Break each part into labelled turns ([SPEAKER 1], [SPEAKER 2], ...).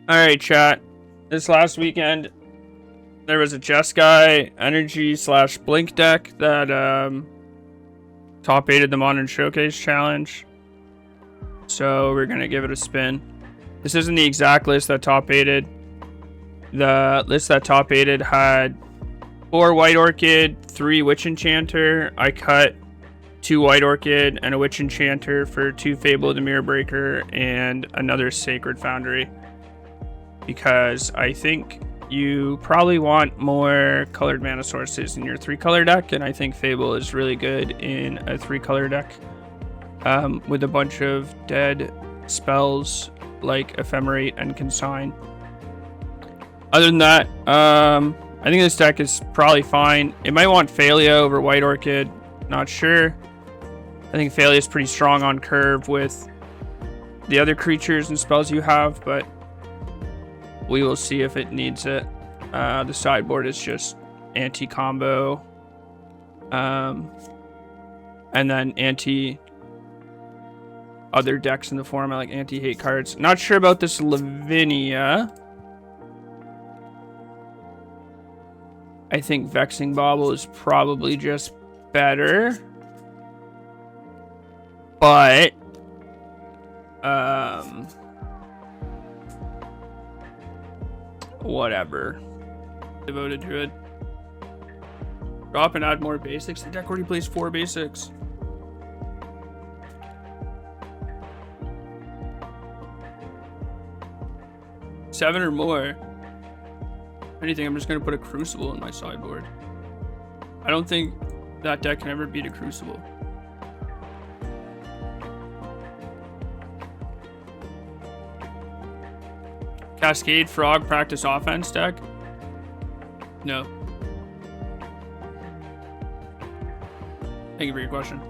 [SPEAKER 1] All right, chat. This last weekend, there was a Jeskai Energy / Blink deck that top 8'd the Modern Showcase Challenge. So we're gonna give it a spin. This isn't the exact list that top 8'd. The list that top 8'd had 4 White Orchid, 3 Witch Enchanter. I cut 2 White Orchid and a Witch Enchanter for 2 Fable of the Mirror Breaker and another Sacred Foundry, because I think you probably want more colored mana sources in your 3-color deck, and I think Fable is really good in a 3-color deck with a bunch of dead spells like Ephemerate and Consign. Other than that, I think this deck is probably fine. It might want Phalia over White Orchid, not sure. I think Phalia is pretty strong on curve with the other creatures and spells you have, but we will see if it needs it. The sideboard is just anti-combo. And then anti-other decks in the format, like anti-hate cards. Not sure about this Lavinia. I think Vexing Bauble is probably just better. But whatever. Devoted Druid. Drop and add more basics. The deck already plays 4 basics. Seven or more. If anything, I'm just gonna put a Crucible in my sideboard. I don't think that deck can ever beat a Crucible. Cascade Frog practice offense deck? No. Thank you for your question.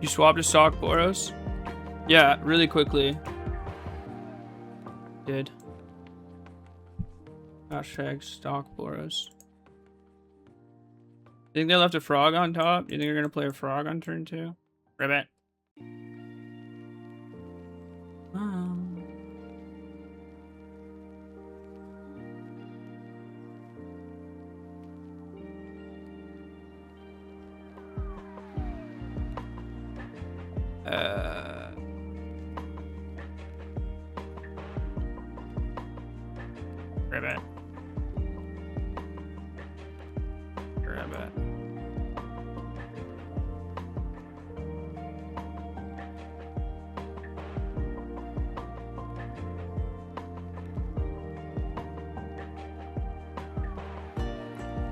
[SPEAKER 1] You swapped to stock Boros? Yeah, really quickly. Did. Hashtag stock Boros. You think they left a frog on top? You think you're gonna play a frog on turn 2? Ribbit. Ribbit. Ribbit.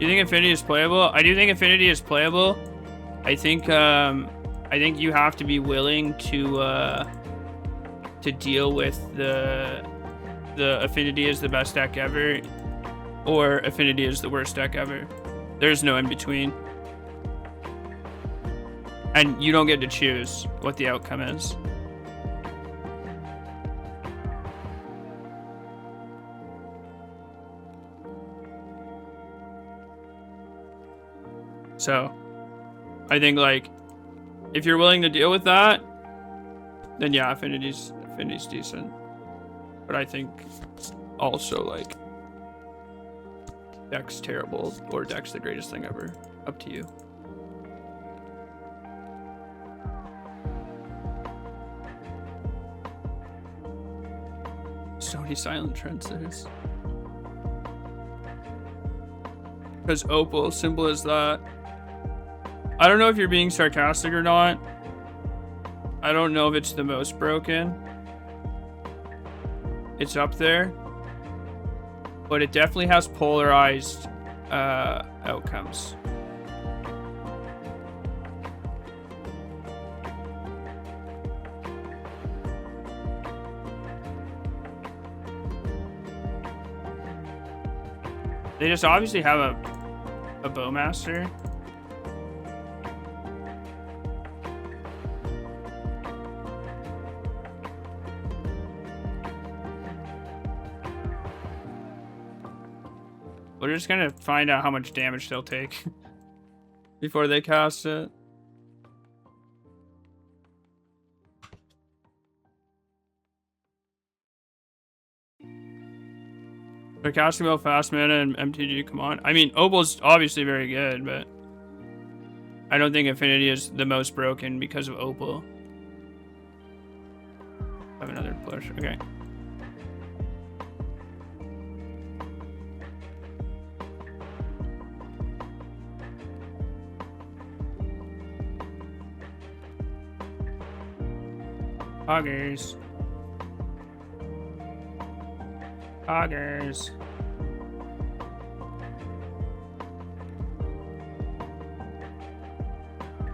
[SPEAKER 1] You think Infinity is playable? I do think Infinity is playable. I think you have to be willing to deal with the Affinity is the best deck ever, or Affinity is the worst deck ever. There's no in between. And you don't get to choose what the outcome is. So, I think, like, if you're willing to deal with that, then yeah, Affinity's decent. But I think also, like, deck's terrible or deck's the greatest thing ever. Up to you. Stony Silent Transcers. Because Opal, simple as that. I don't know if you're being sarcastic or not. I don't know if it's the most broken. It's up there. But it definitely has polarized outcomes. They just obviously have a Bowmaster. We're just gonna find out how much damage they'll take before they cast it. Sarcastic about fast mana and MTG, come on. I mean, Opal's obviously very good, but I don't think Affinity is the most broken because of Opal. I have another push. Okay. Hoggers. Hoggers.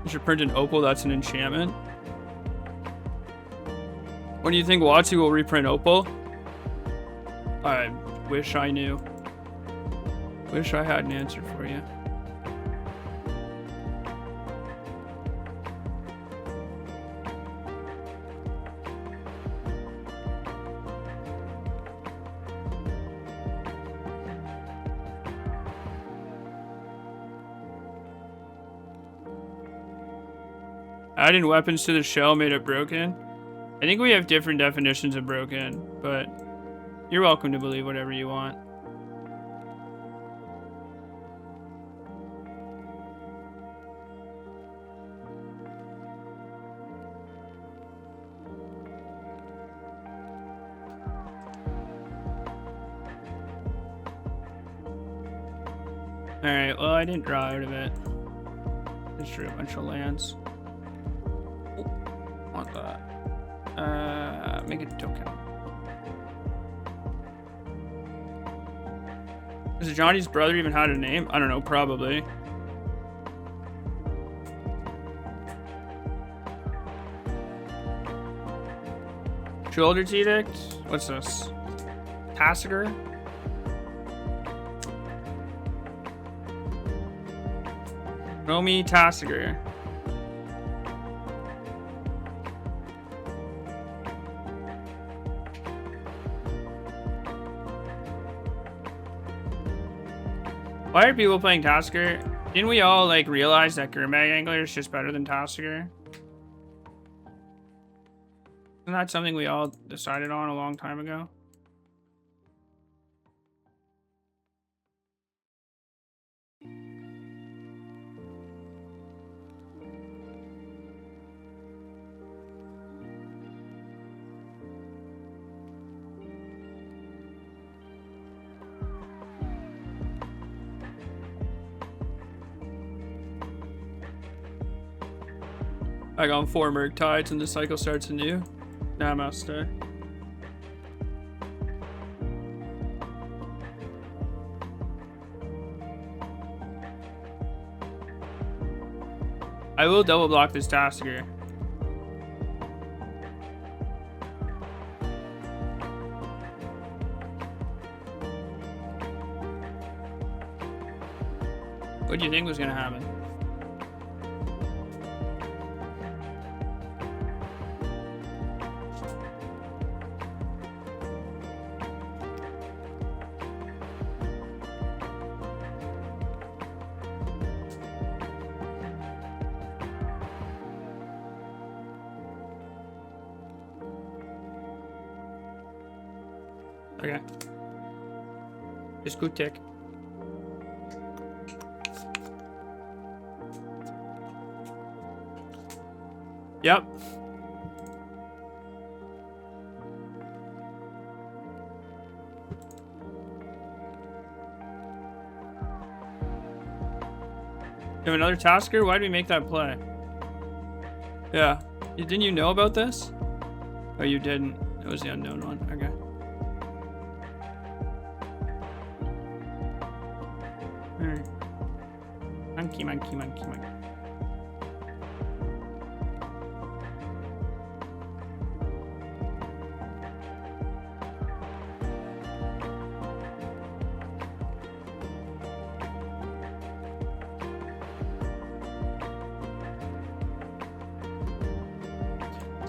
[SPEAKER 1] You should print an Opal, that's an enchantment. When do you think WotC will reprint Opal? I wish I knew. Wish I had an answer for you. Adding weapons to the shell made it broken. I think we have different definitions of broken, but you're welcome to believe whatever you want. Alright, well, I didn't draw out of it. Just drew a bunch of lands. Want that. Make it a token. Does Johnny's brother even had a name? I don't know, probably. Children's Edict? What's this? Tassiger? Romy Tassiger. Why are people playing Tasker? Didn't we all like realize that Gurmag Angler is just better than Tasker? Isn't that something we all decided on a long time ago? I got 4 Merc Tides and the cycle starts anew. Namaste. I will double block this Tasker. What do you think was gonna happen? Okay. Just good tick. Yep. You have another Tasker? Why did we make that play? Yeah. Didn't you know about this? Oh, you didn't. It was the unknown one. Okay. Monkey, monkey, monkey, monkey.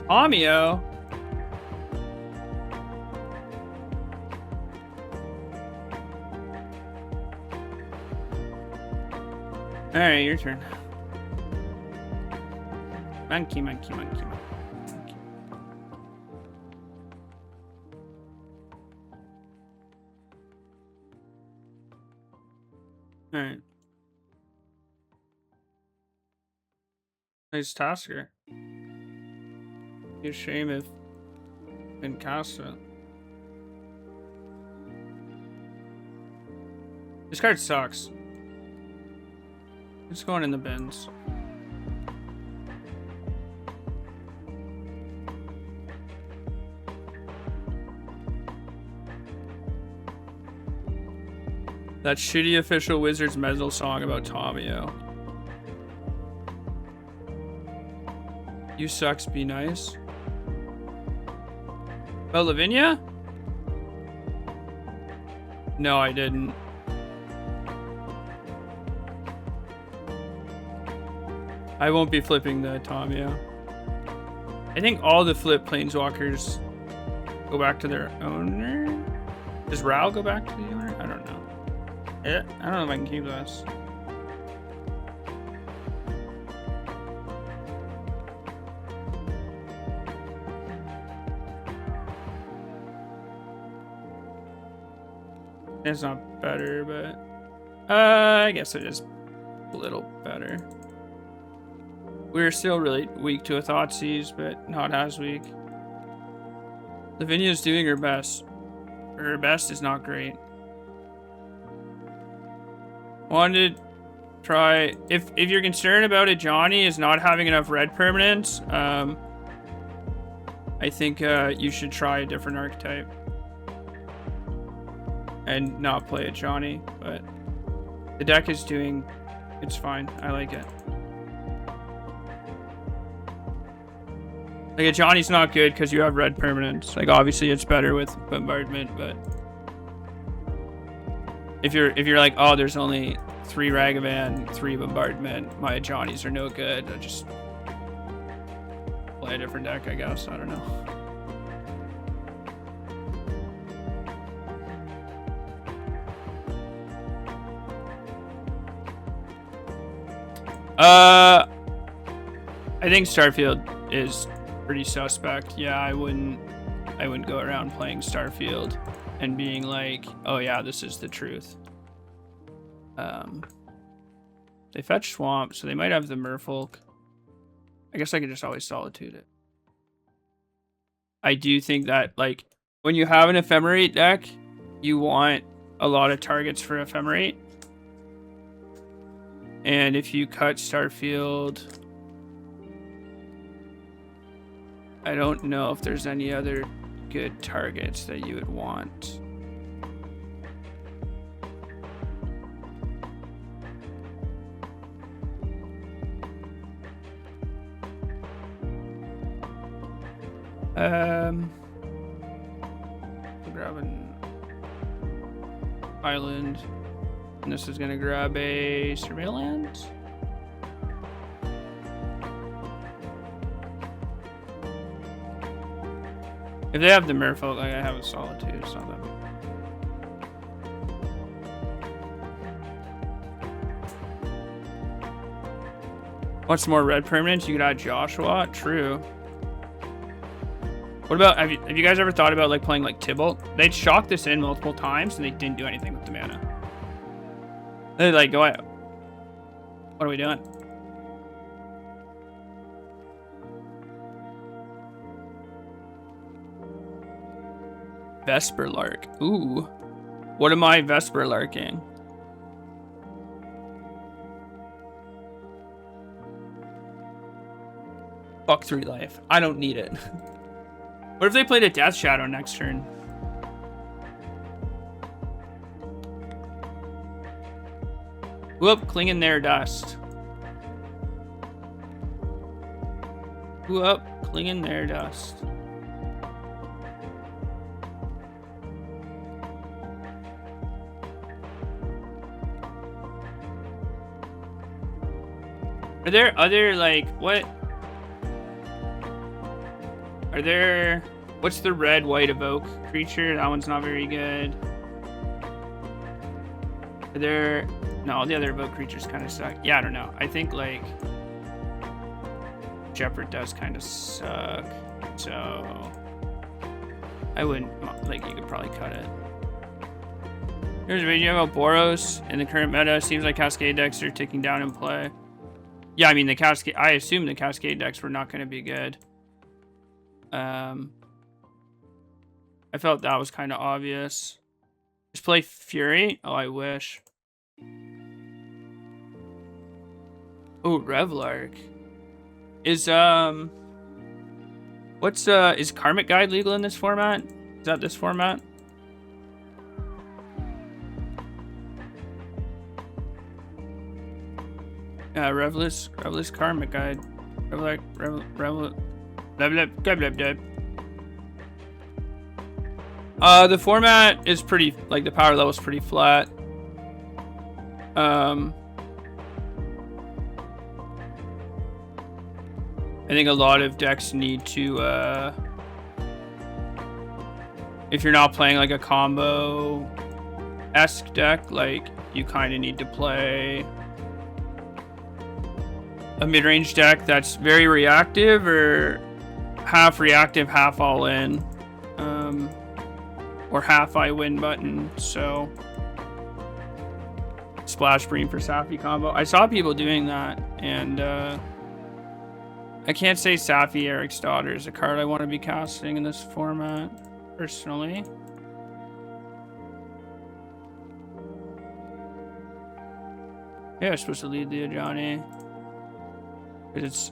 [SPEAKER 1] Amio. Alright, your turn. Monkey, monkey, monkey, monkey. Alright. Nice Tasker. Be a shame if didn't cast it. This card sucks. It's going in the bins. That shitty official Wizards Mezzle song about Tomio. You sucks, be nice. About Lavinia? No, I didn't. I won't be flipping the Tomio. I think all the flip planeswalkers go back to their owner. Does Ral go back to the owner? I don't know. I don't know if I can keep this. It's not better, but I guess it is a little better. We're still really weak to a Thoughtseize, but not as weak. Lavinia's doing her best. Her best is not great. Wanted to try if you're concerned about it, Johnny is not having enough red permanents. I think you should try a different archetype and not play it, Johnny. But the deck is doing, it's fine. I like it. Like, Johnny's not good because you have red permanents. Like, obviously it's better with bombardment, but if you're like, oh, there's only 3 Ragavan, 3 bombardment, my Johnnies are no good, I just play a different deck, I guess. I don't know. I think Starfield is pretty suspect. Yeah, I wouldn't go around playing Starfield and being like, oh yeah, this is the truth. They fetch Swamp, so they might have the Merfolk. I guess I could just always Solitude it. I do think that, like, when you have an Ephemerate deck, you want a lot of targets for Ephemerate. And if you cut Starfield, I don't know if there's any other good targets that you would want. Grab an island, and this is gonna grab a surveillance. If they have the Merfolk, like I have a Solitude, it's not that big. What's more red permanents? You could add Joshua. True. What about, have you guys ever thought about like playing like Tybalt? They'd shock this in multiple times and they didn't do anything with the mana. They're like, go ahead. What are we doing? Vesper Lark. Ooh. What am I Vesper Larking? Fuck 3 life. I don't need it. What if they played a Death Shadow next turn? Whoop, Clinging There Dust. Whoop, Clinging There Dust. Are there other, like, what? Are there... What's the red-white evoke creature? That one's not very good. Are there... No, the other evoke creatures kind of suck. Yeah, I don't know. I think, like... Jeopard does kind of suck. So... I wouldn't... Like, you could probably cut it. Here's a video about Boros in the current meta. Seems like Cascade decks are ticking down in play. Yeah, I mean the Cascade. I assume the Cascade decks were not going to be good. I felt that was kind of obvious. Just play Fury. Oh, I wish. Oh, Revlark. Is is Karmic Guide legal in this format? Is that this format? Yeah, Revelous Karmic Guide. Revel. The format is pretty, like, the power level is pretty flat. I think a lot of decks need to, if you're not playing like a combo-esque deck, like, you kind of need to play a mid-range deck that's very reactive, or half reactive, half all in, or half I win button. So Splash Bream for Safi combo. I saw people doing that, and I can't say Safi Eric's Daughter is a card I want to be casting in this format, personally. Yeah, I'm supposed to lead the Ajani. But it's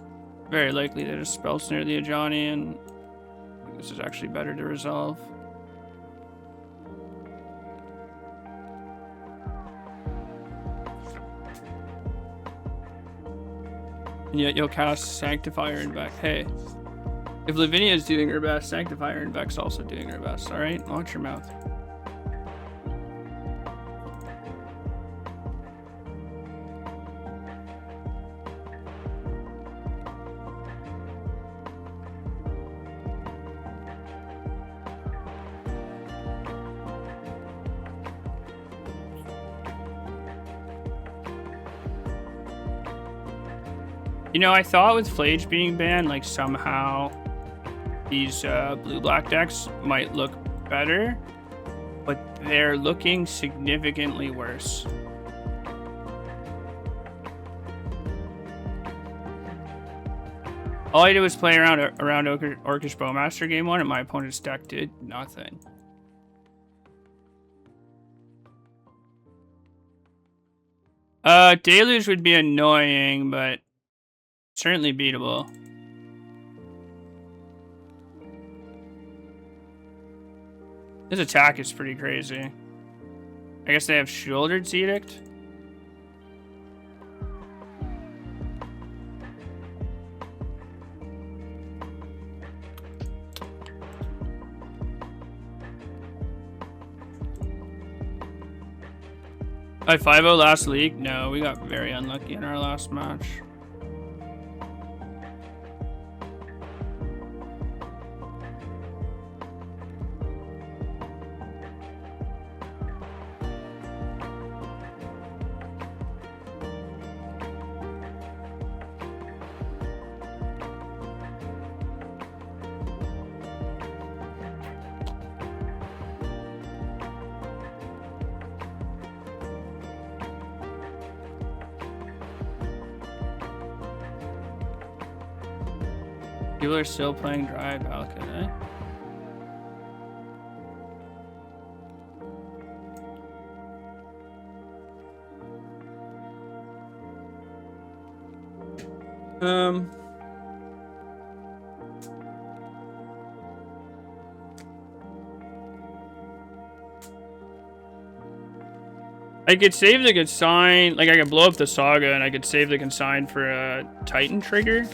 [SPEAKER 1] very likely that a spell snare the Ajani, and this is actually better to resolve. And yet you'll cast Sanctifier and Vex. Hey, if Lavinia is doing her best, Sanctifier and Vex also doing her best. All right, watch your mouth. You know, I thought with Flage being banned, like, somehow these blue-black decks might look better, but they're looking significantly worse. All I did was play around Orcish Bowmaster game 1, and my opponent's deck did nothing. Deluge would be annoying, but certainly beatable. This attack is pretty crazy. I guess they have Shouldered Edict. By 5-0 last league? No, we got very unlucky in our last match. People are still playing Dry Balcony, eh? I could save the Consign, like I could blow up the Saga and I could save the Consign for a Titan trigger.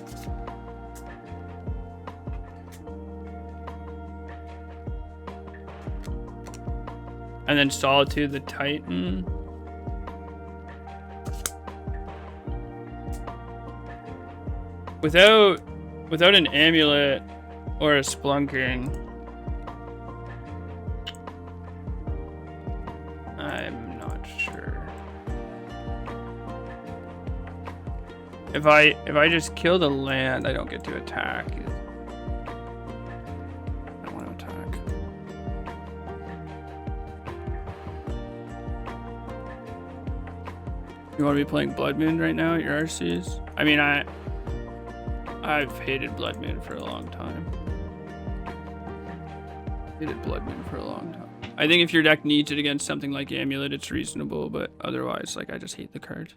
[SPEAKER 1] And then Solitude the Titan. Without an Amulet or a Splunking, I'm not sure. If I just kill the land, I don't get to attack. I want to attack. You want to be playing Blood Moon right now at your RCs? I mean, I've hated Blood Moon for a long time. Hated Blood Moon for a long time. I think if your deck needs it against something like Amulet, it's reasonable, but otherwise, like, I just hate the card.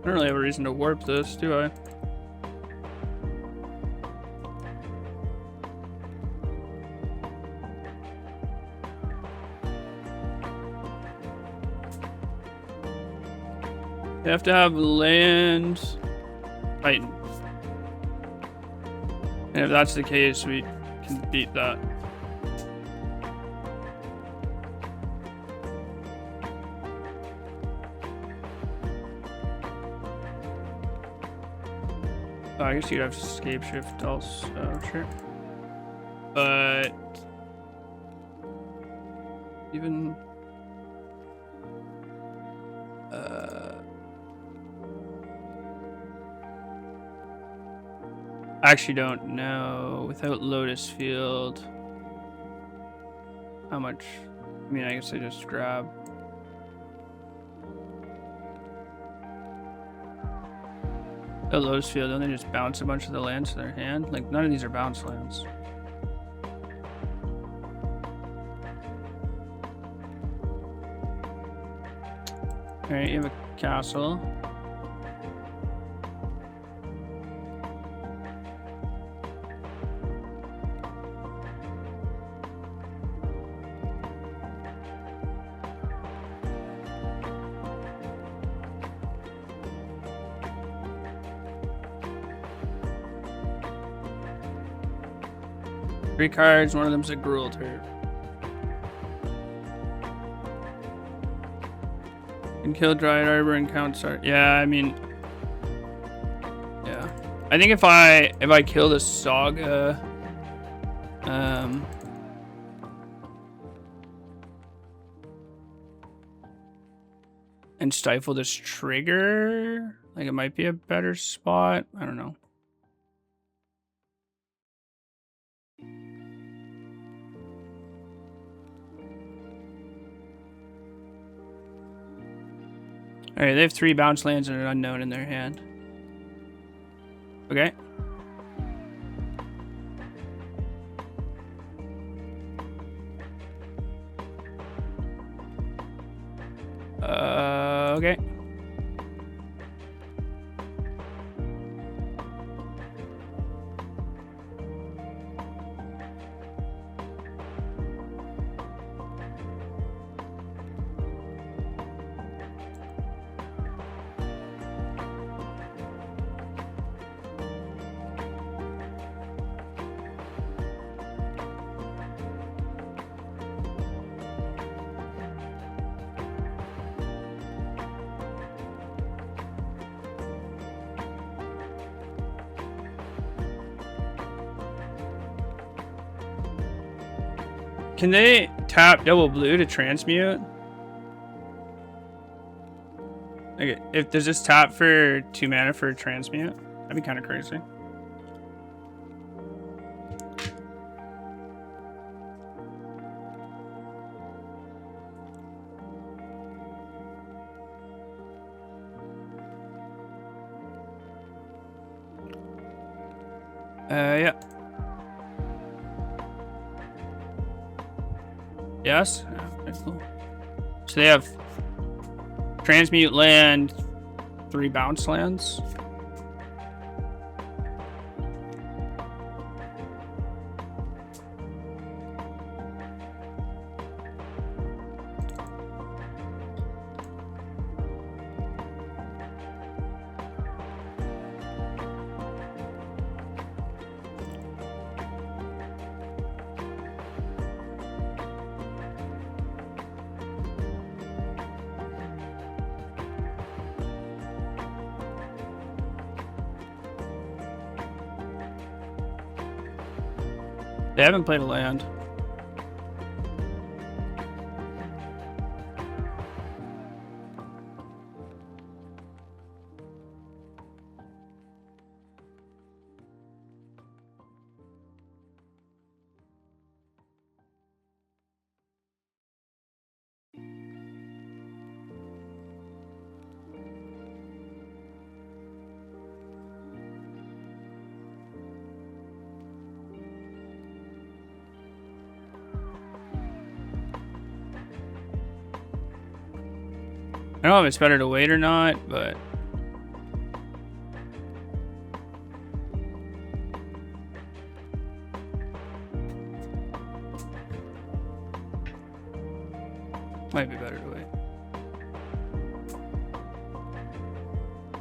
[SPEAKER 1] I don't really have a reason to warp this, do I? You have to have land Titan. And if that's the case, we can beat that. Oh, I guess you'd have escape shift also, sure. But even I actually don't know without Lotus Field how much. I mean, I guess I just grab. A Lotus Field, don't they just bounce a bunch of the lands to their hand? Like, none of these are bounce lands. Alright, you have a castle. Three cards, one of them's a Gruul turret. Can kill Dryad Arbor and count start. Yeah, I mean, yeah. I think if I kill the Saga, and stifle this trigger, like it might be a better spot. I don't know. Alright, they have 3 bounce lands and an unknown in their hand. Okay. Okay. Can they tap double blue to transmute? Okay, if does this tap for 2 mana for transmute? That'd be kind of crazy. Yeah. Yes. Okay, cool. So they have transmute land, 3 bounce lands. They haven't played a land. I don't know if it's better to wait or not, but might be better to wait.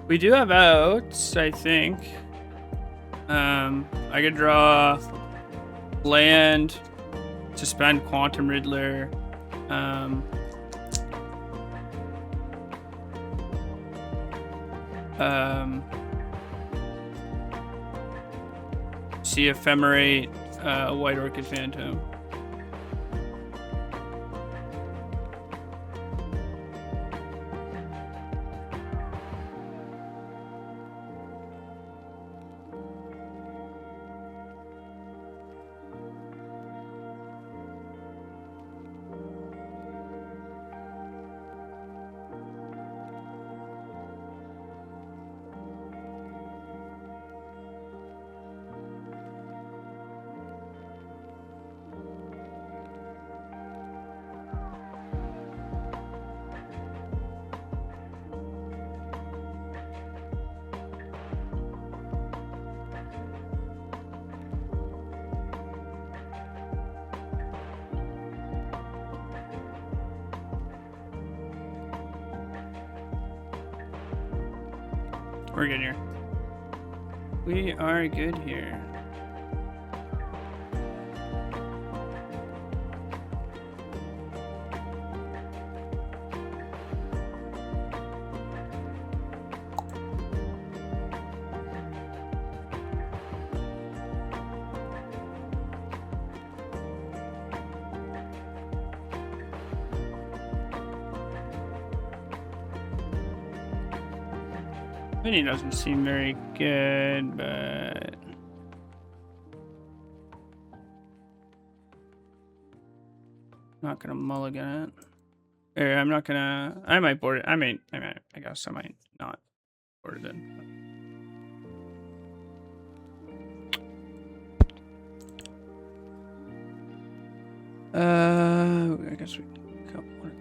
[SPEAKER 1] We do have outs, I think. I could draw land, suspend Quantum Riddler, see Ephemerate, White Orchid Phantom. We're good here. We are good here. Mini doesn't seem very good, but not gonna mulligan it. Or I'm not gonna. I might board it. I guess I might not board it in. I guess we can cut one.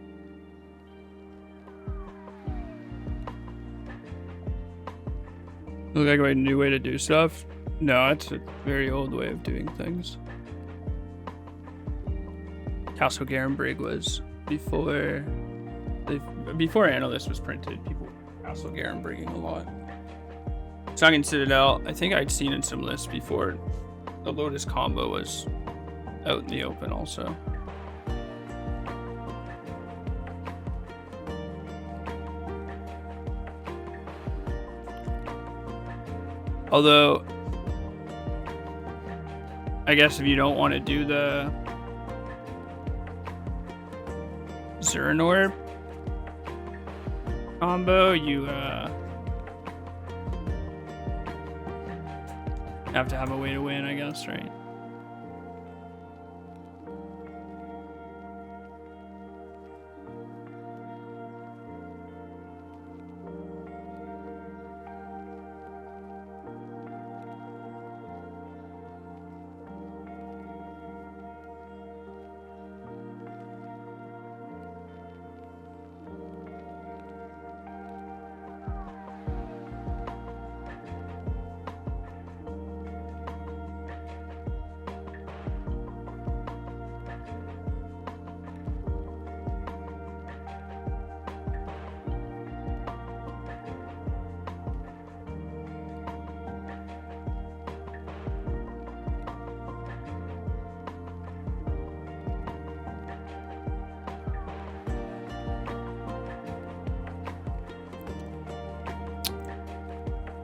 [SPEAKER 1] Look like a new way to do stuff? No, it's a very old way of doing things. Castle Garenbrig was before Analyst was printed. People were Castle Garenbrigging a lot. Sunken Citadel, I think I'd seen in some lists before the Lotus combo was out in the open also. Although, I guess if you don't want to do the Zernor combo, you have to have a way to win, I guess, right?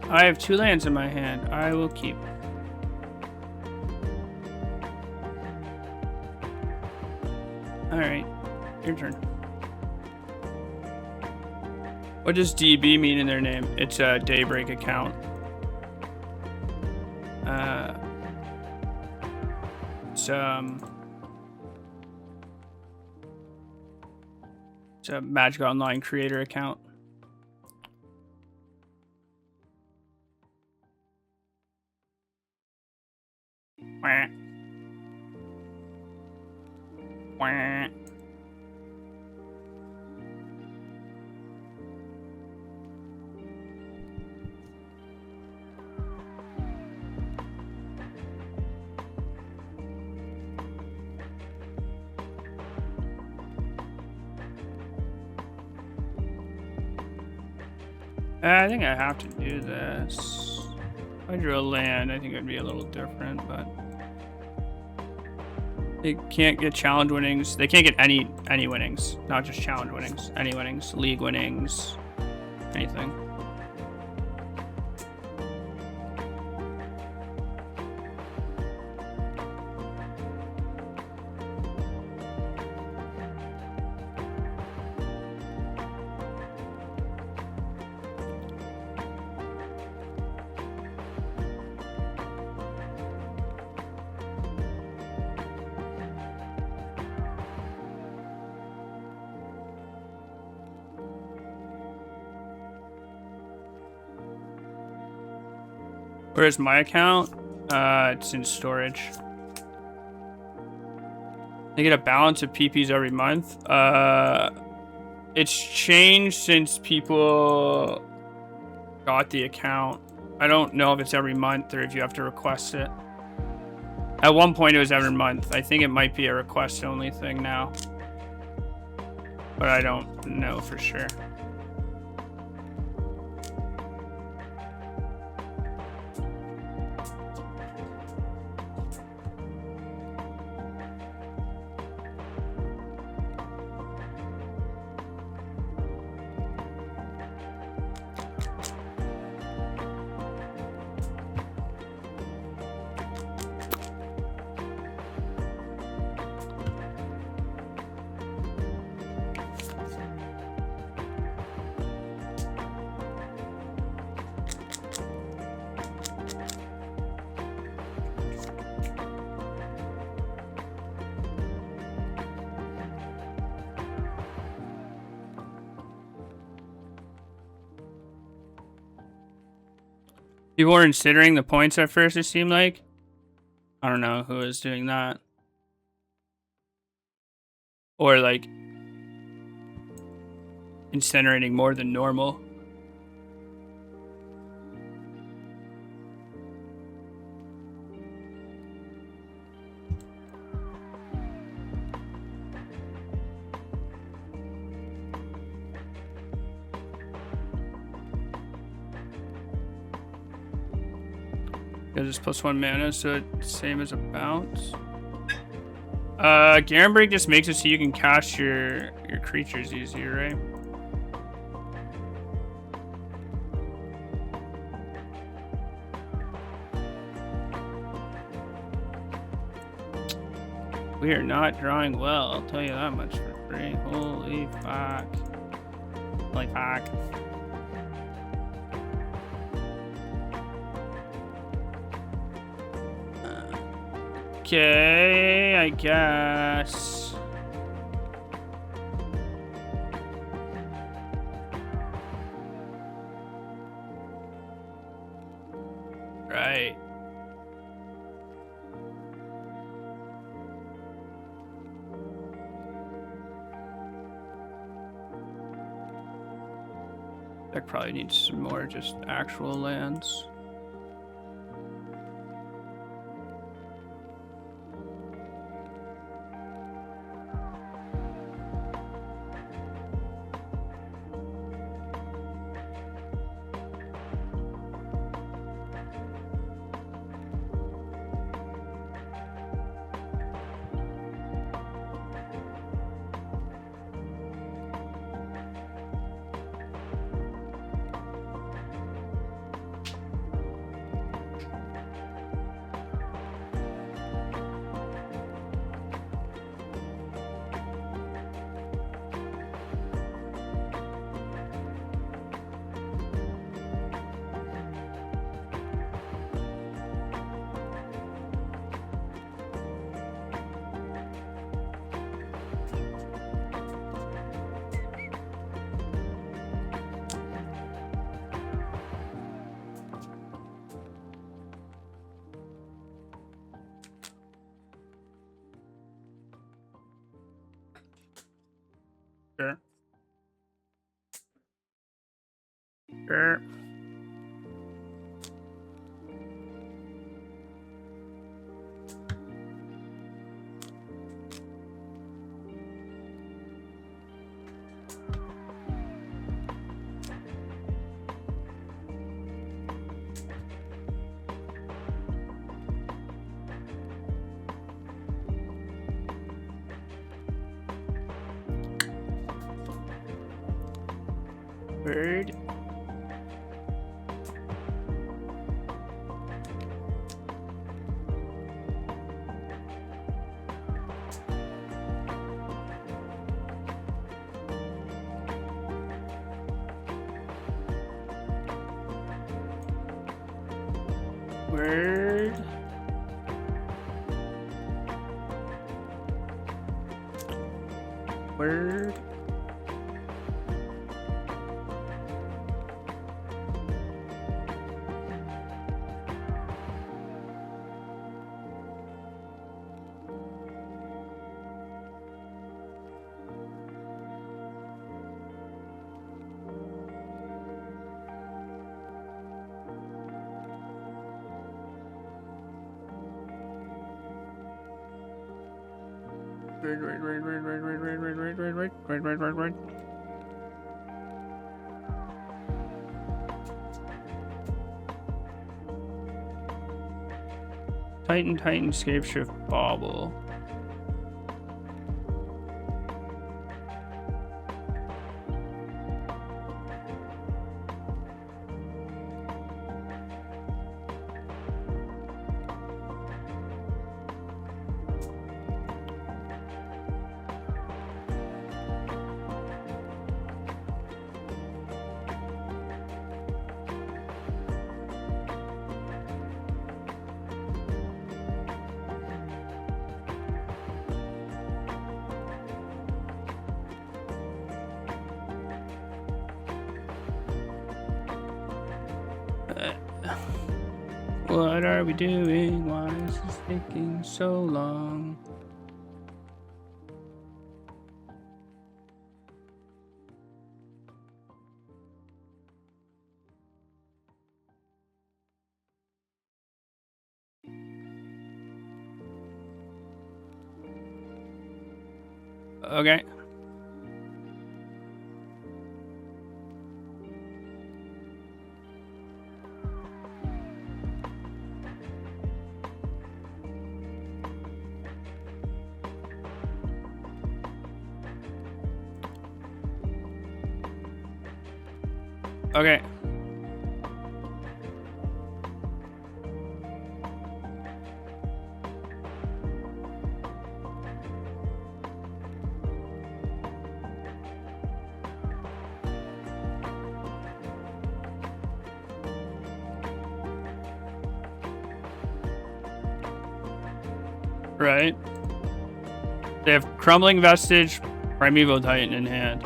[SPEAKER 1] I have 2 lands in my hand. I will keep. Alright, your turn. What does DB mean in their name? It's a Daybreak account. It's a Magic Online creator account. Wah. Wah. I think I have to do this. If I drew a land, I think it'd be a little different, but they can't get challenge winnings. They can't get any winnings, not just challenge winnings. Any winnings, league winnings, anything. Where's my account? It's in storage. They get a balance of PPs every month. It's changed since people got the account. I don't know if it's every month or if you have to request it. At one point it was every month. I think it might be a request only thing now, but I don't know for sure. People were considering the points at first, it seemed like. I don't know who is doing that. Or like incinerating more than normal. Because it's +1 mana, so it's same as a bounce. Garen Break just makes it so you can cast your creatures easier, right? We are not drawing well, I'll tell you that much for free. Holy fuck. Holy fuck. Okay, I guess. Right. That probably needs some more just actual lands. Sure. Bird. Word. Word. Right. Titan, Scape Shift, Bobble. What are we doing? Why is this taking so long? Okay. Okay. Right. They have Crumbling Vestige, Primeval Titan in hand.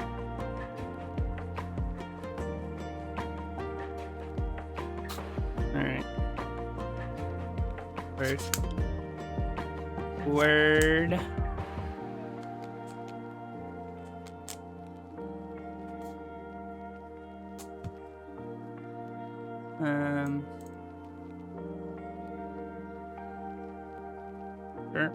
[SPEAKER 1] Alright. Word. Sure.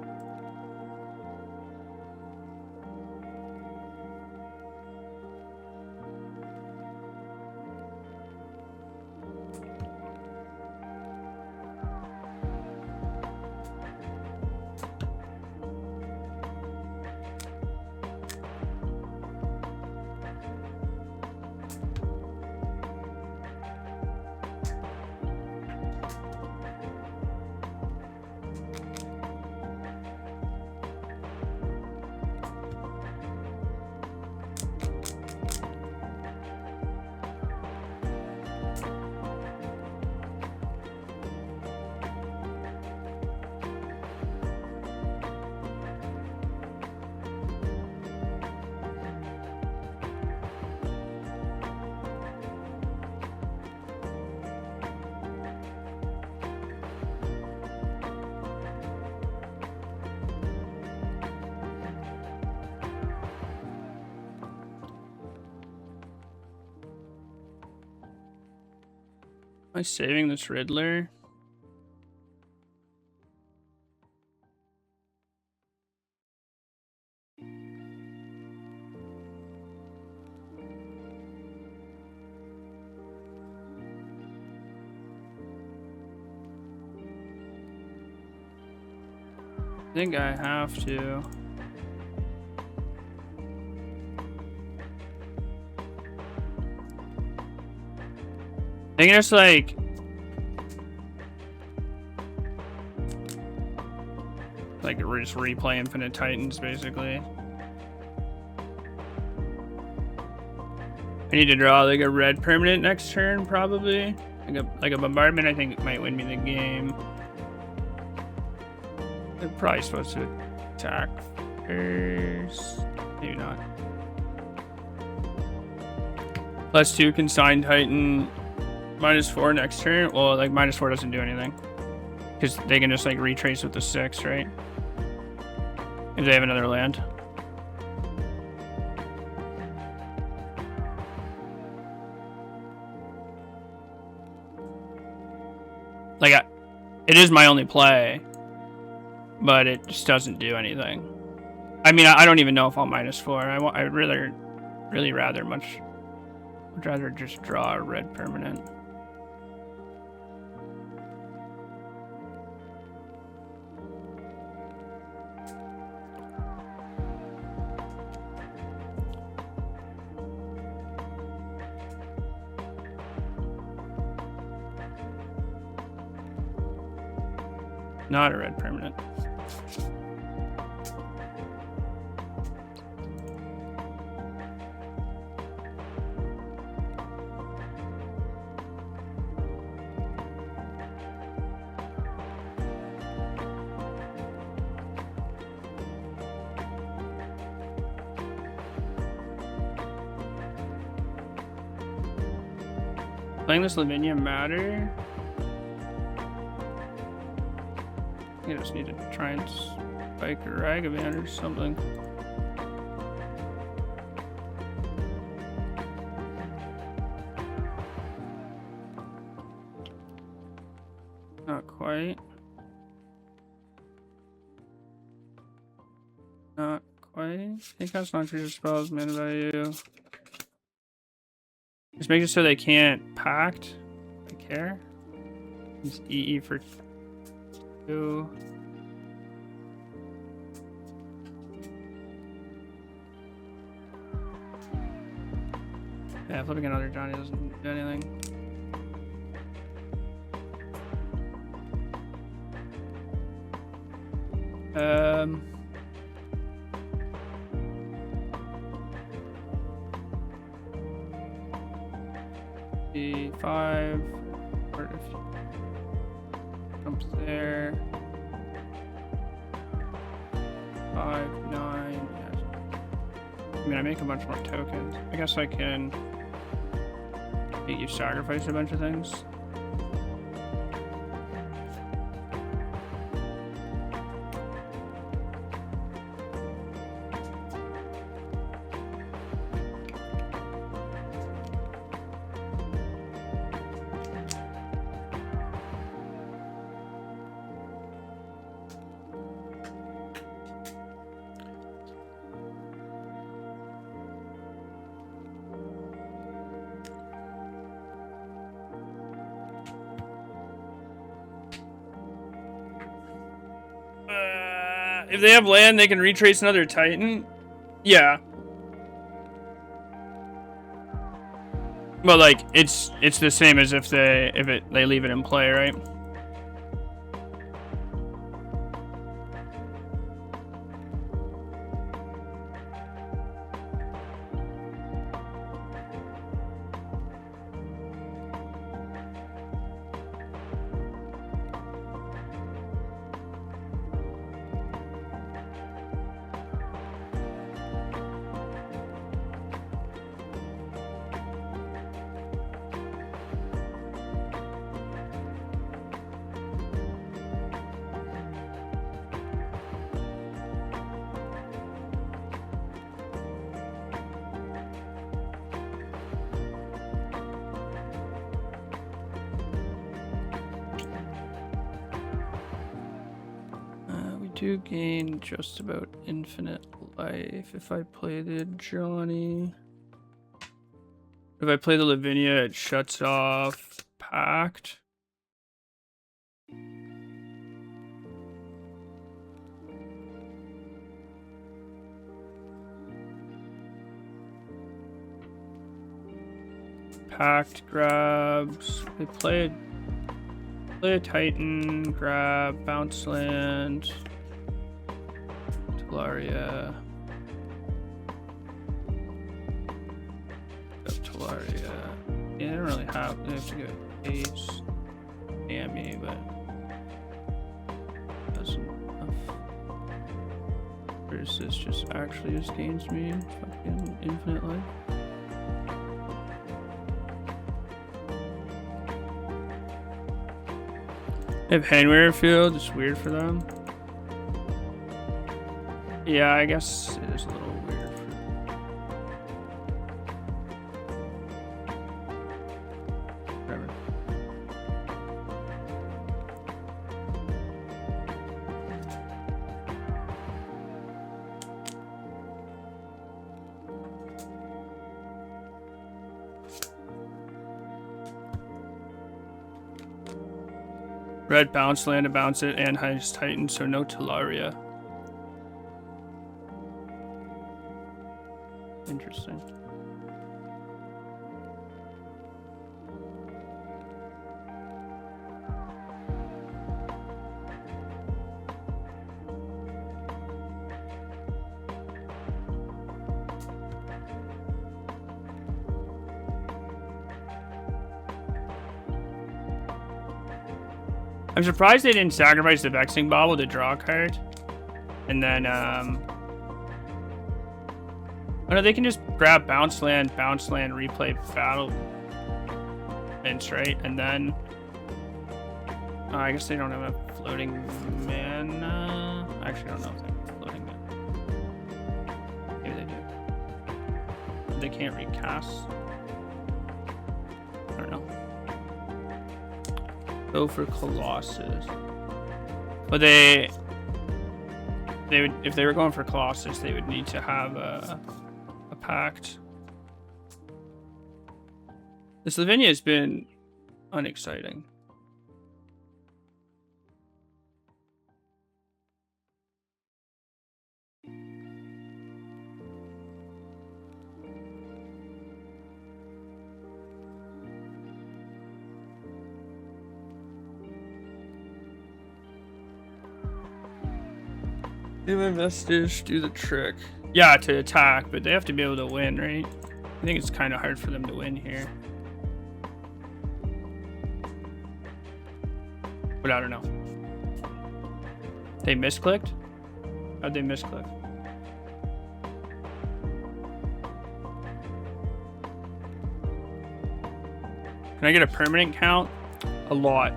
[SPEAKER 1] Am I saving this Riddler? I think I have to. I think it's like we're just replay Infinite Titans basically. I need to draw like a red permanent next turn probably. Like a bombardment I think might win me the game. They're probably supposed to attack first. Maybe not. +2 Consign Titan. -4 next turn. Well, like -4 doesn't do anything. Because they can just like retrace with the 6, right? If they have another land. Like, it is my only play. But it just doesn't do anything. I mean, I don't even know if I'll -4. I'd really rather I'd rather just draw a red permanent. Not a red permanent. Playing this Lavinia matter? I just need to try and spike a Ragavan or something. Not quite. Not quite. Take out non-creature spells, mana value. Just make it so they can't pact. I care. Just EE for 2. Yeah, flipping another Johnny doesn't do anything. D5 or if jumps there. 5, 9, yes. I mean I make a bunch more tokens. I guess I can make you sacrifice a bunch of things. If they have land, they can retrace another Titan. Yeah. But like, it's the same as if they leave it in play, right? do gain just about infinite life if I play the Johnny. If I play the Lavinia, it shuts off Pact. Pact grabs. We play a Titan, grab, bounce land, Talaria. Talaria. Yeah, they don't really have. They have to go Ace, Amy, but doesn't enough. Or is this just actually just gains me fucking infinite life? They have Handwear Field, it's weird for them. Yeah, I guess it is a little weird for whatever. Red bounce land to bounce it and Highest Titan, so no Talaria. Interesting. I'm surprised they didn't sacrifice the Vexing Bauble to draw a card. And then, oh no, they can just grab bounce land, replay battle mints, right? And then, I guess they don't have a floating mana. I actually don't know if they have a floating mana. Maybe they do. They can't recast. I don't know. Go for Colossus. But they would, if they were going for Colossus, they would need to have a Pact. This Lavinia has been unexciting. Human Vestige do the trick. Yeah, to attack, but they have to be able to win, right? I think it's kind of hard for them to win here. But I don't know. They misclicked? How'd they misclick? Can I get a permanent count? A lot.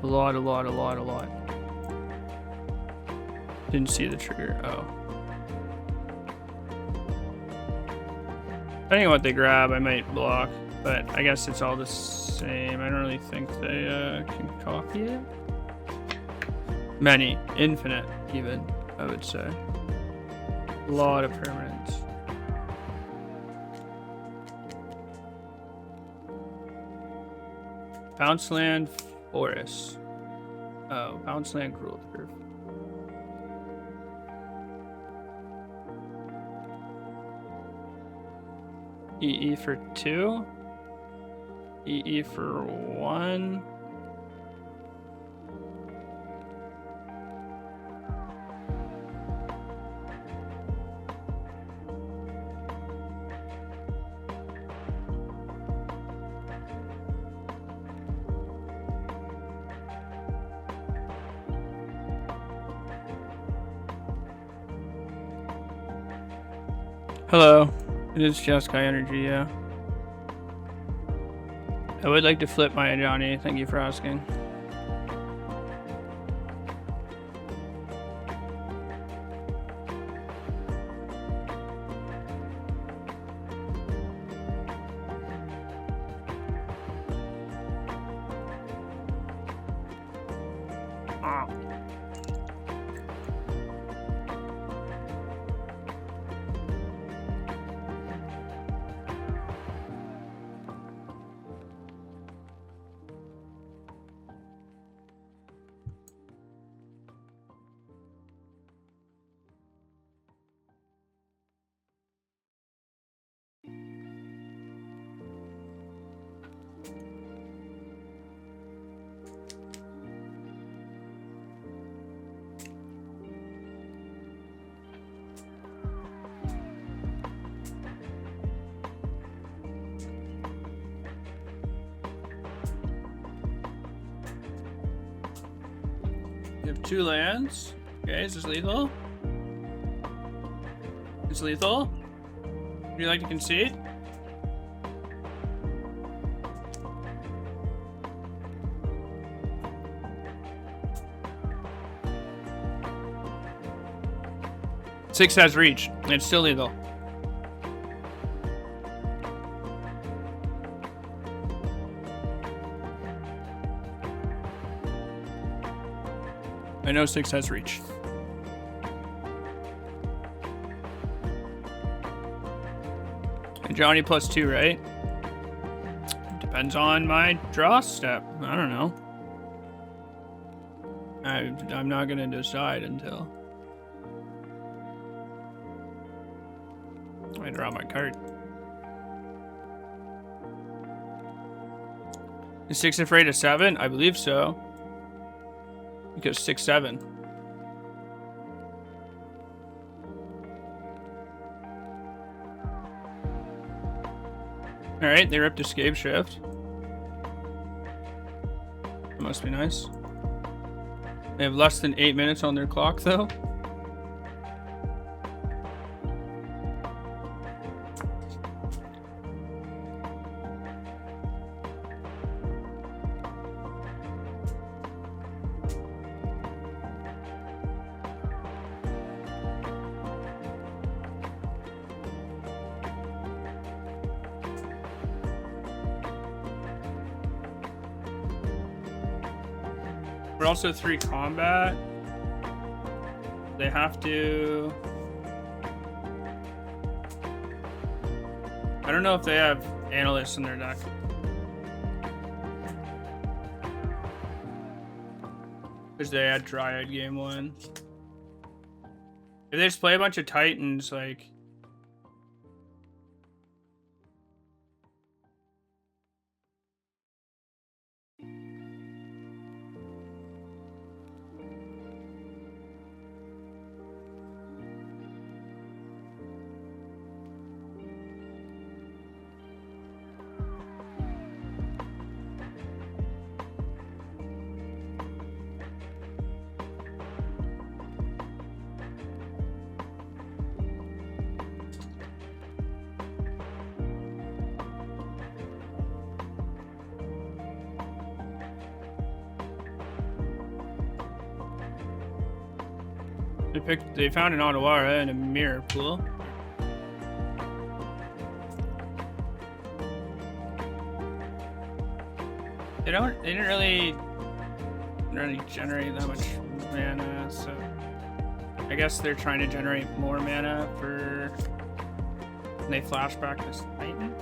[SPEAKER 1] A lot. Didn't see the trigger. Oh. Depending on what they grab, I might block. But I guess it's all the same. I don't really think they can copy it. Many. Infinite, even, I would say. A lot of permanents. Bounce land, Boros. Oh, bounce land, Gruul. EE for 2. EE for 1. Hello. It is Jeskai Energy, yeah. I would like to flip my Johnny. Thank you for asking. We have 2 lands. Okay, is this lethal? It's lethal. Would you like to concede? Six has reach. It's still lethal. I know 6 has reach. And Johnny +2, right? Depends on my draw step. I don't know. I'm not gonna decide until I draw my card. Is 6 afraid of 7? I believe so. Because 6/7. Alright, they ripped escape shift. That must be nice. They have less than 8 minutes on their clock though. We're also 3 combat. They have to... I don't know if they have analysts in their deck. Because they had Dryad game 1. If they just play a bunch of Titans, like... They found an Otawara and a mirror pool. They didn't really generate that much mana, so I guess they're trying to generate more mana for when they flashback this Titan.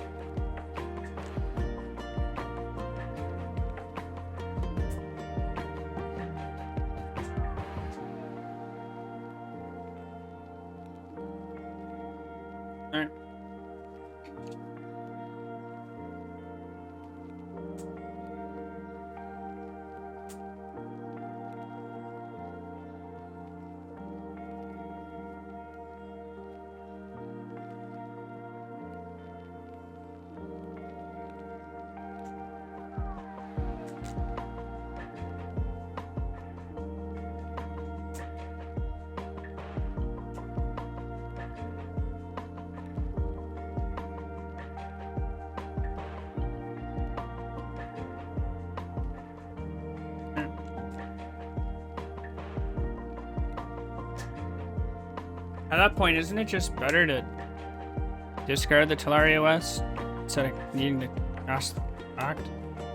[SPEAKER 1] At that point, isn't it just better to discard the Talaria West instead of needing to cast the Pact?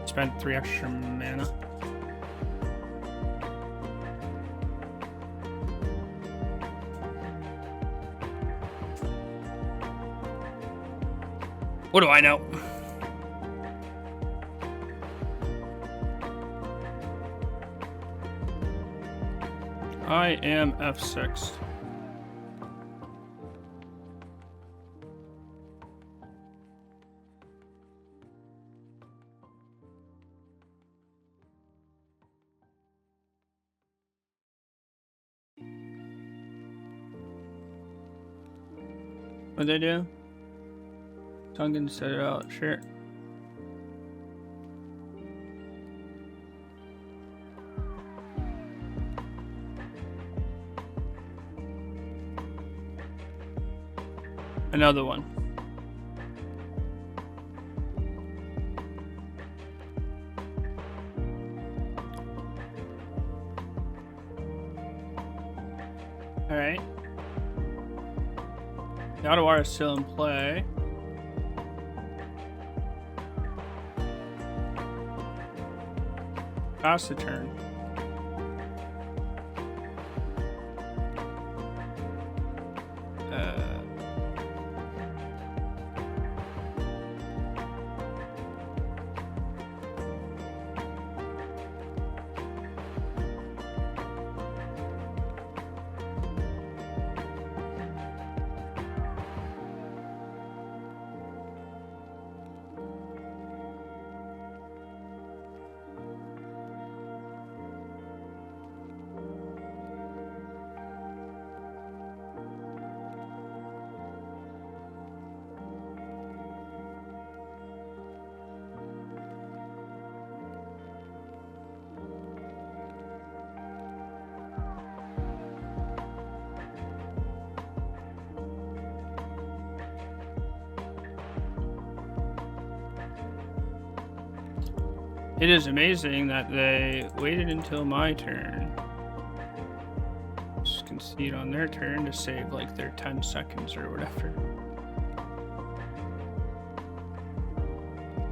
[SPEAKER 1] Spend 3 extra mana. What do I know? I am F6. What'd they do? Tongan set it out, sure. Another one. Alright. The Ottawa is still in play. Pass the turn. It is amazing that they waited until my turn. Just concede on their turn to save like their 10 seconds or whatever.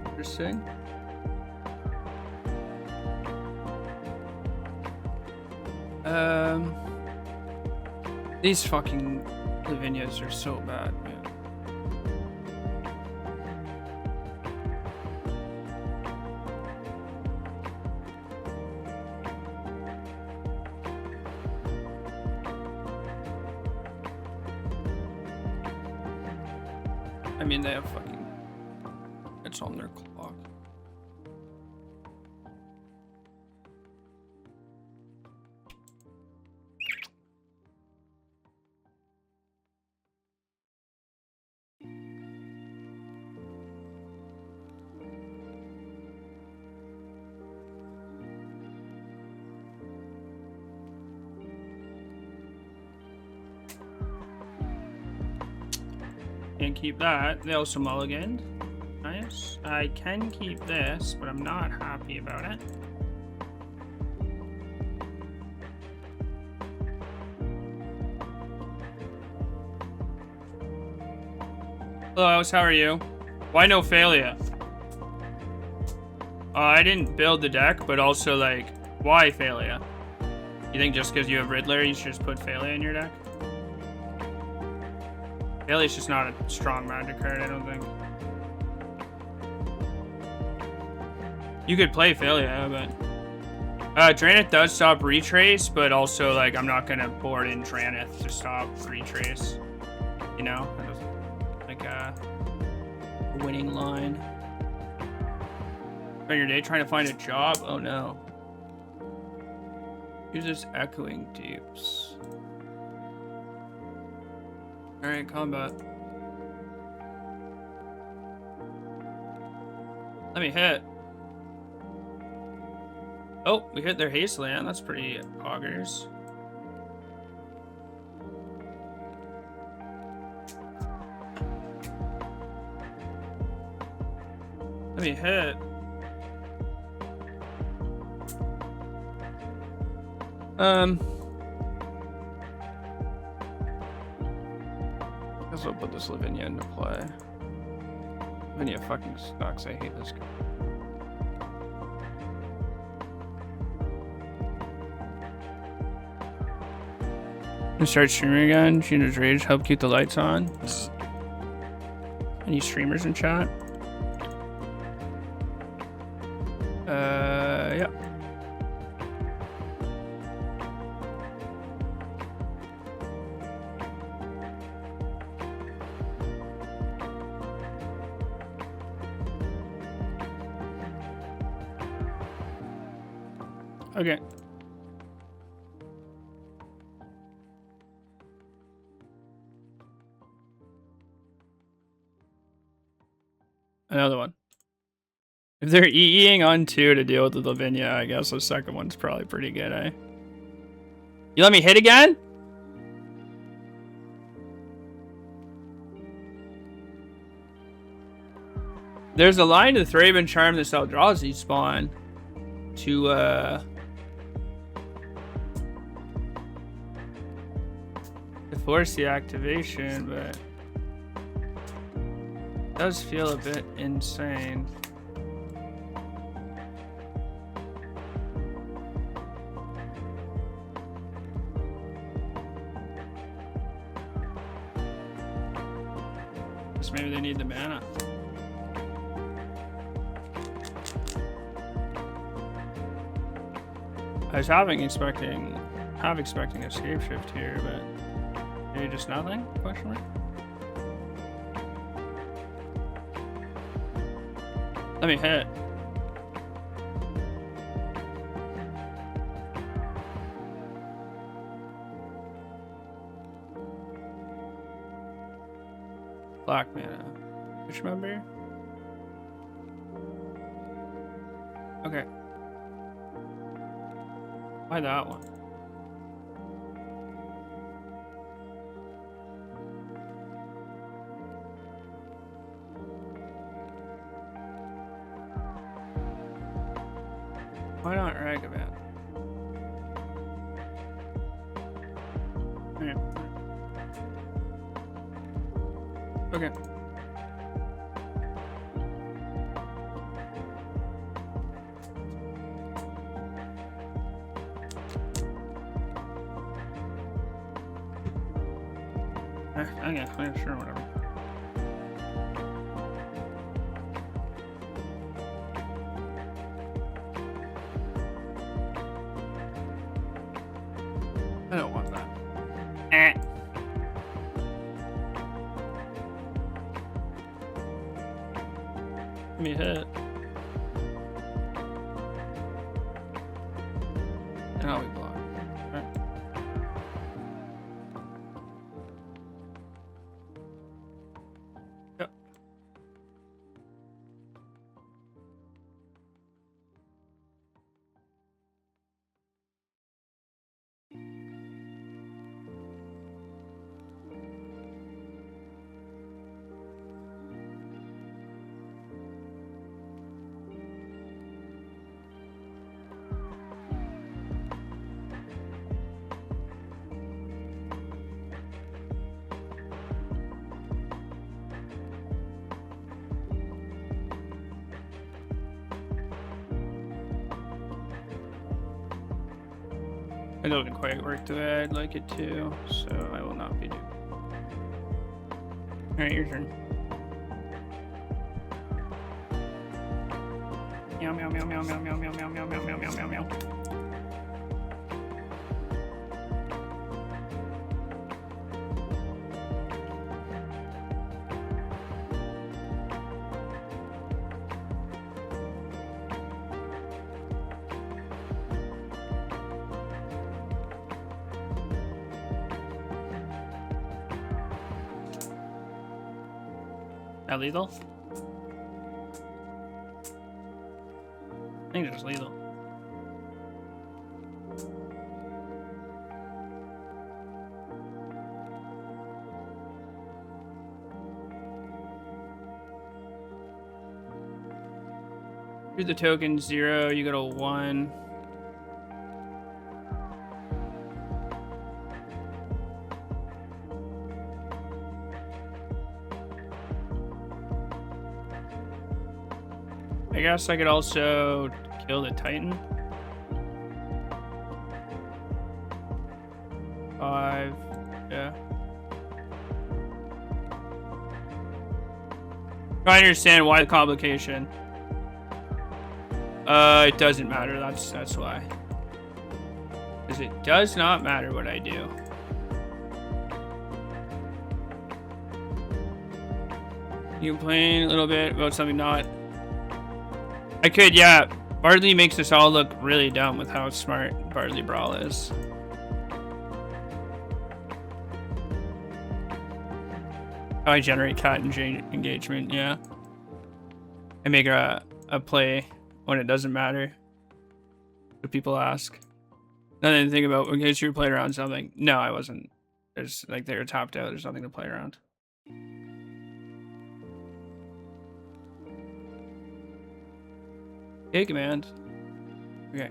[SPEAKER 1] Interesting. These fucking Lavinias are so bad, man. I mean, they have fucking... It's on their clock. Can't keep that. They also mulliganed. Nice. I can keep this, but I'm not happy about it. Hello, how are you? Why no failure? I didn't build the deck, but also, like, why failure? You think just because you have Riddler, you should just put failure in your deck? Failure is just not a strong magic card, I don't think. You could play failure, but... Dranith does stop retrace, but also, like, I'm not gonna board in Dranith to stop retrace. You know? Like a winning line. Spend your day trying to find a job? Oh no. Uses echoing dupes. Alright, combat. Let me hit. Oh, we hit their haste land. That's pretty augurs. Let me hit. Guess I'll put this Lavinia into play. Lavinia fucking sucks. I hate this guy. You start streaming again. Gina's Rage help keep the lights on. Any streamers in chat? Yeah. Okay. Another one. If they're EEing on 2 to deal with the Lavinia, I guess the second one's probably pretty good, eh? You let me hit again? There's a line to Thraben Charm this Eldrazi spawn to force the activation, but it does feel a bit insane. Guess maybe they need the mana. I was expecting escape shift here, but maybe just nothing? Question mark. Let me hit. Black mana. Which member? Okay. Why that one? Why not Ragavan? Okay. Okay, sure, whatever. I don't want that. Give me a hit. And I'll be blocked. Right. Yep. It doesn't quite work the way I'd like it to, so I will not be doing it. Alright, your turn. Meow meow meow meow meow meow meow meow meow meow meow meow meow. That lethal? I think it's lethal. Do the token 0, you go to 1. I guess I could also kill the Titan. 5, yeah. Trying to understand why the complication. It doesn't matter. That's why. Because it does not matter what I do. You complain a little bit about something not. I could, yeah. Bardley makes us all look really dumb with how smart Bardley Brawl is. How I generate cat engagement, yeah. I make a play when it doesn't matter. What people ask. Nothing to think about in case you were playing around something. No, I wasn't. There's like they were tapped out. There's nothing to play around. A command. Okay.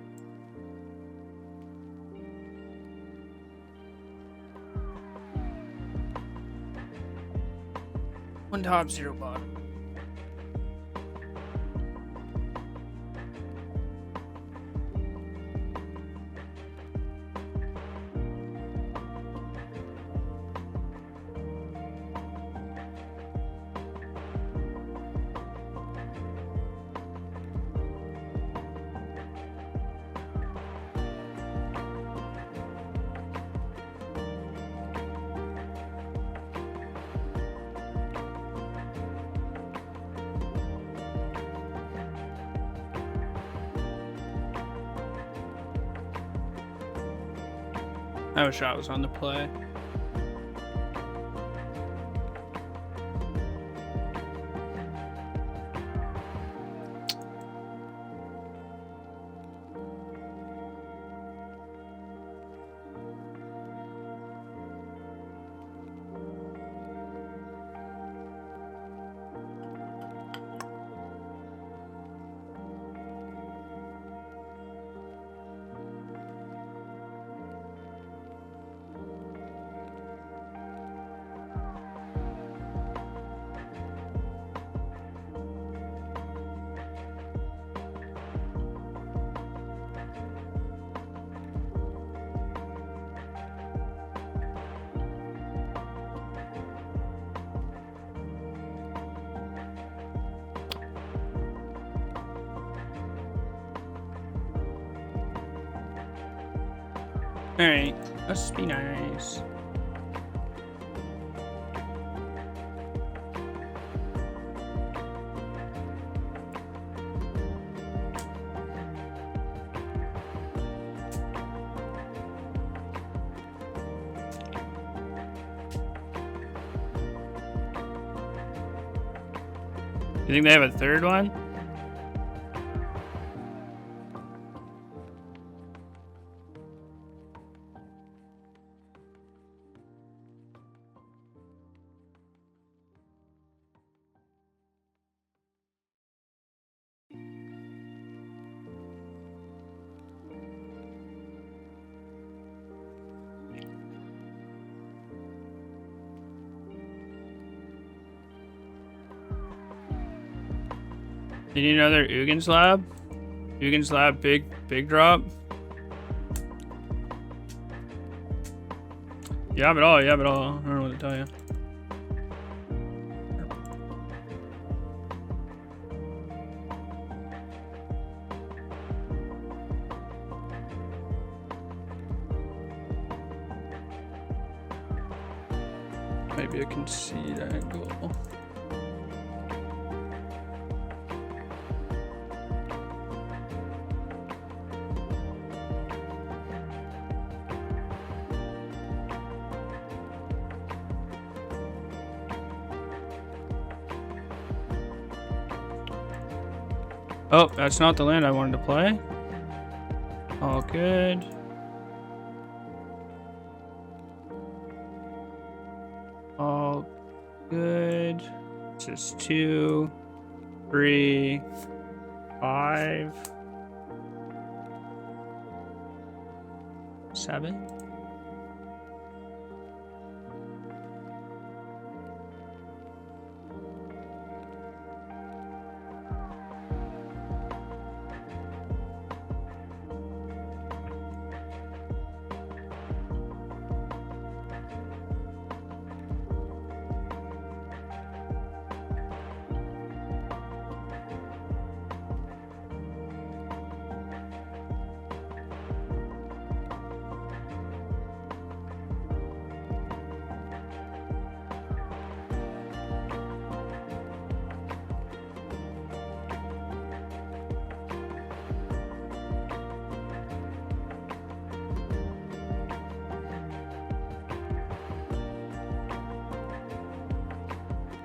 [SPEAKER 1] One top, 0 bottom. I wish I was on the play. Alright, let's be nice. You think they have a third one? You need another Ugin's Lab? Ugin's Lab, big drop. You have it all, you have it all. I don't know what to tell you. Maybe I can see that goal. Oh, that's not the land I wanted to play. All good. All good. This is 2, 3, 5, 7.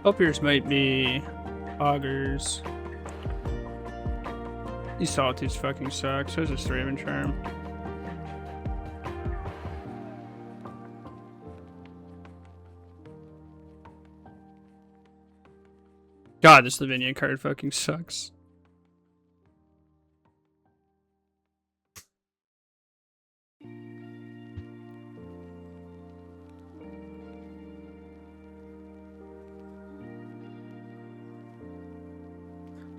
[SPEAKER 1] Up yours might be augers. These solitudes fucking suck. So does this Raven Charm. God, this Lavinia card fucking sucks.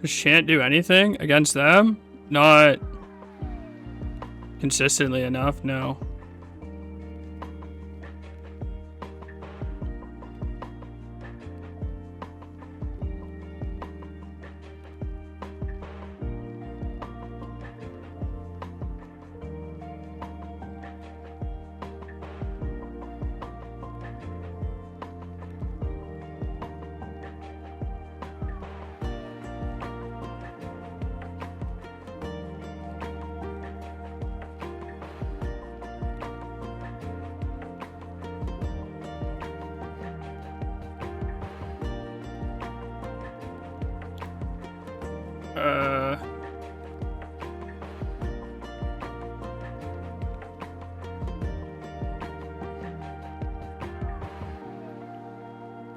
[SPEAKER 1] Just shan't do anything against them? Not consistently enough, no.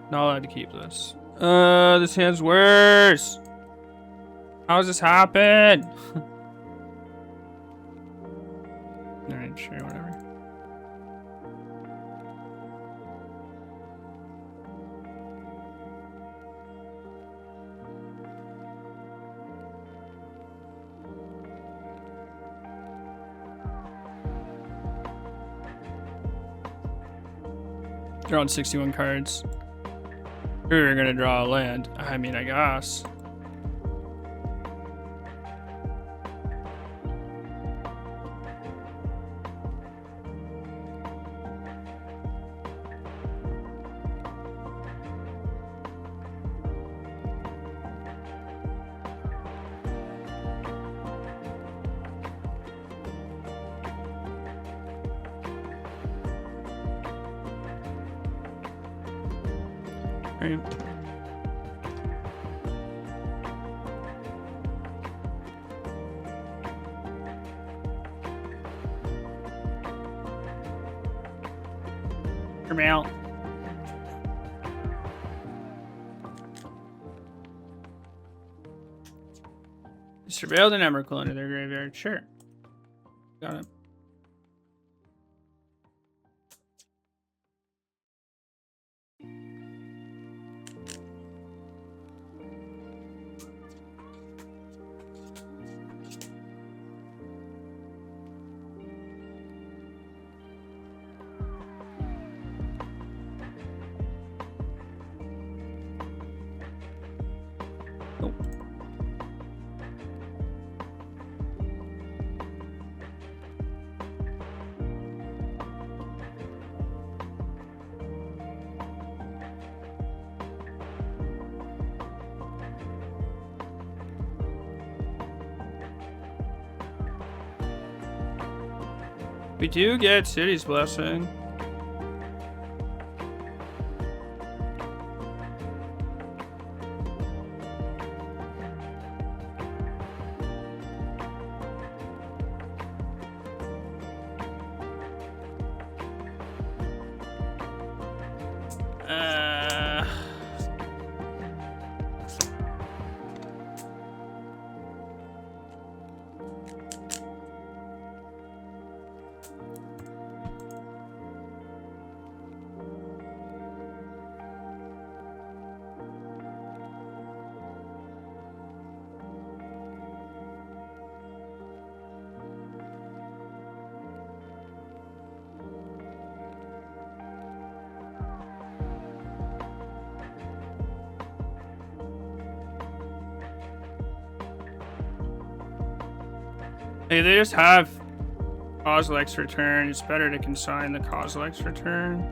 [SPEAKER 1] Not allowed to keep this. This hand's worse. How does this happen? Alright, sure, whatever. Drawing 61 cards. We're gonna draw a land. I mean, I guess. Right. Come out. Surveilled an Emrakul into their graveyard. Sure. Got it. We do get City's Blessing. Hey, they just have Kozilek's Return. It's better to consign the Kozilek's Return.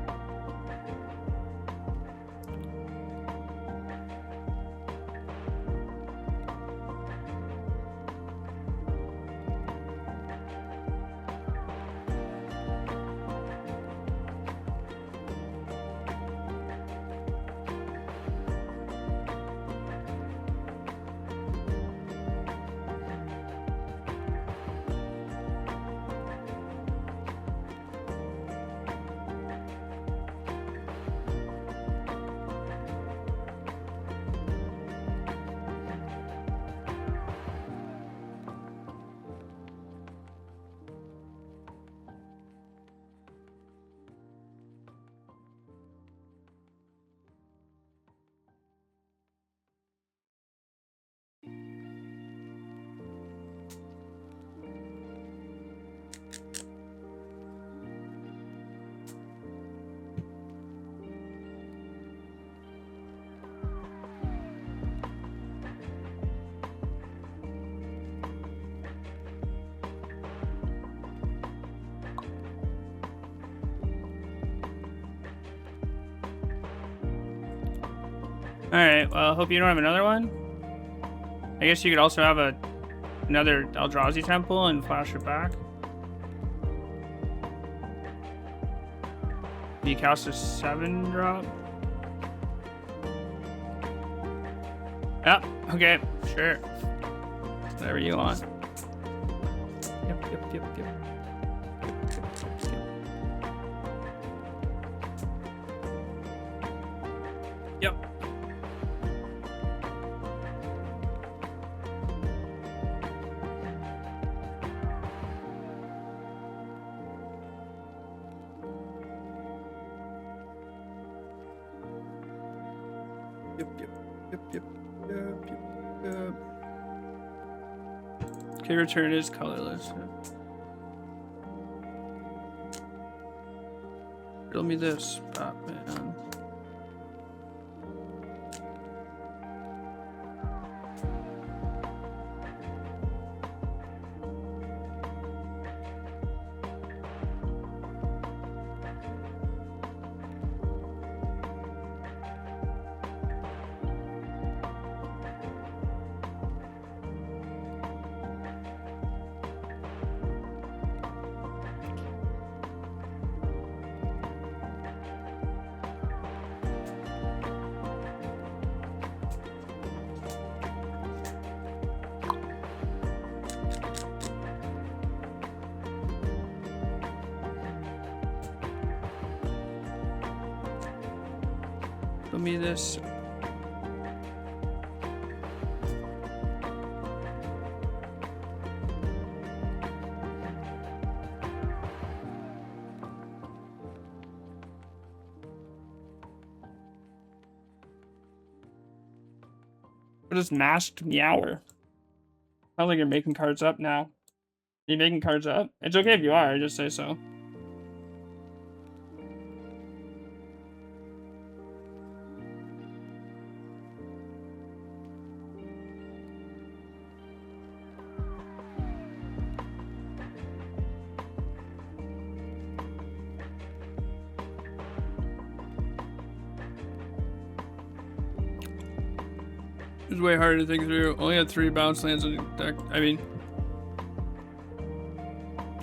[SPEAKER 1] Alright, well, I hope you don't have another one. I guess you could also have another Eldrazi temple and flash it back. You cast a 7-drop. Yep, okay, sure. Whatever you want. Yep. Yep. Okay, return is colorless. Riddle me this, Batman. Show me this. What is Masked Meower? Sounds like you're making cards up now. Are you making cards up? It's okay if you are, just say so. It's way harder to think through. Only had 3 bounce lands on the deck. I mean,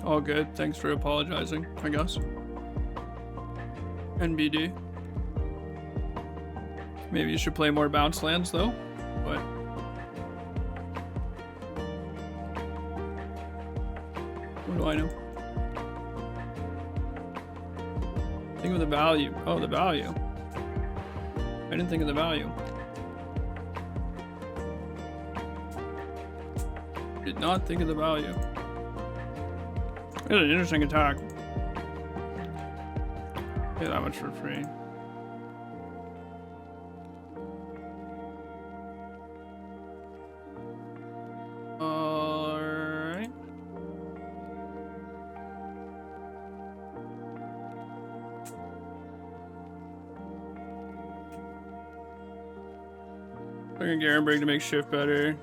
[SPEAKER 1] all good. Thanks for apologizing, I guess. NBD. Maybe you should play more bounce lands though. But what do I know? Think of the value. Oh, the value. I didn't think of the value. Did not think of the value. It's an interesting attack. Pay that much for free. Alright. Looking at Garenberg to make shift better.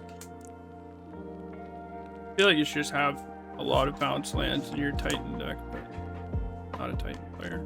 [SPEAKER 1] I feel like you should just have a lot of bounce lands in your Titan deck, but not a Titan player.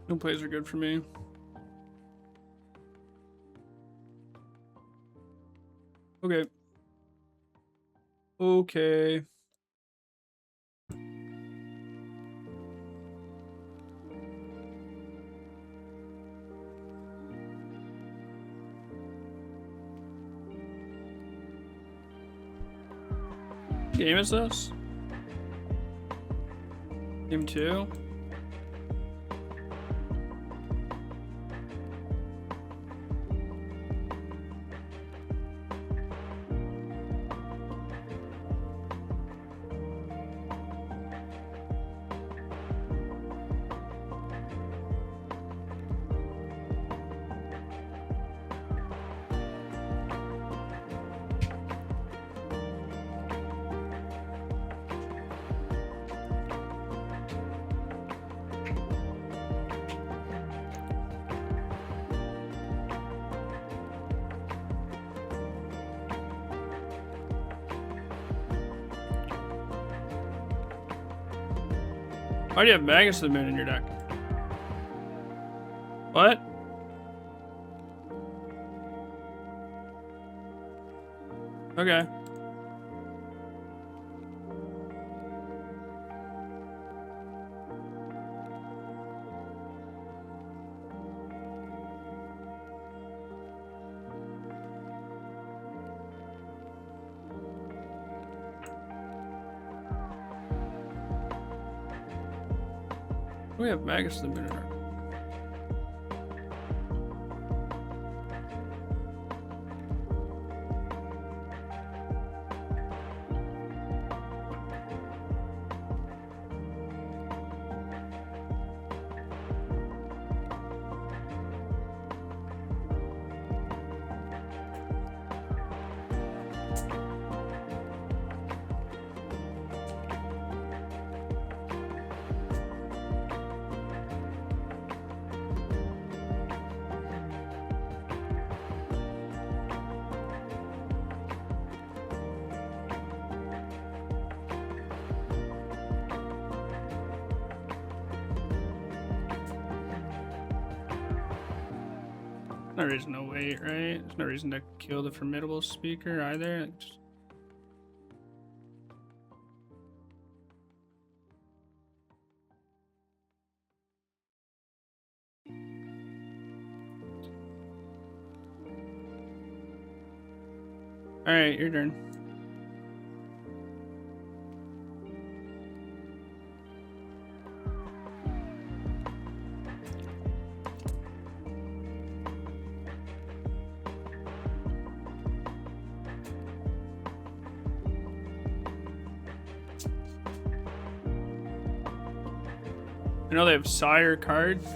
[SPEAKER 1] No plays are good for me. Okay. Okay. Game is this? Game 2? Why do you have Magus of the Moon in your deck? What? Okay. We have Magus of the Moon in our... No reason to wait, right? There's no reason to kill the formidable speaker either. Just... Alright, your turn. I know they have Sire cards.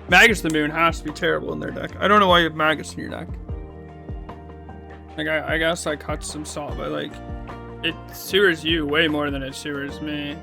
[SPEAKER 1] Magus the Moon has to be terrible in their deck. I don't know why you have Magus in your deck. Like, I guess I cut some salt, but like, it sewers you way more than it sewers me.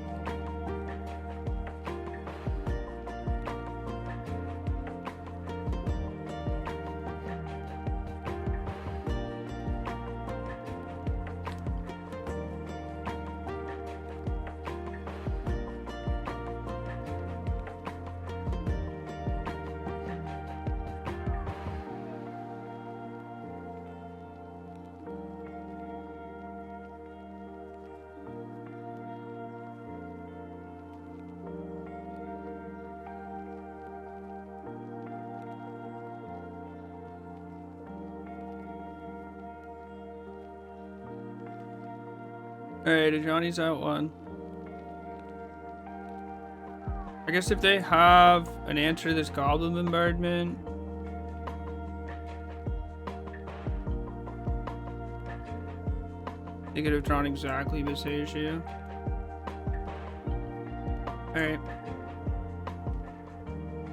[SPEAKER 1] Alright, Johnny's out one. I guess if they have an answer to this Goblin Bombardment... They could have drawn exactly Visage you. Alright.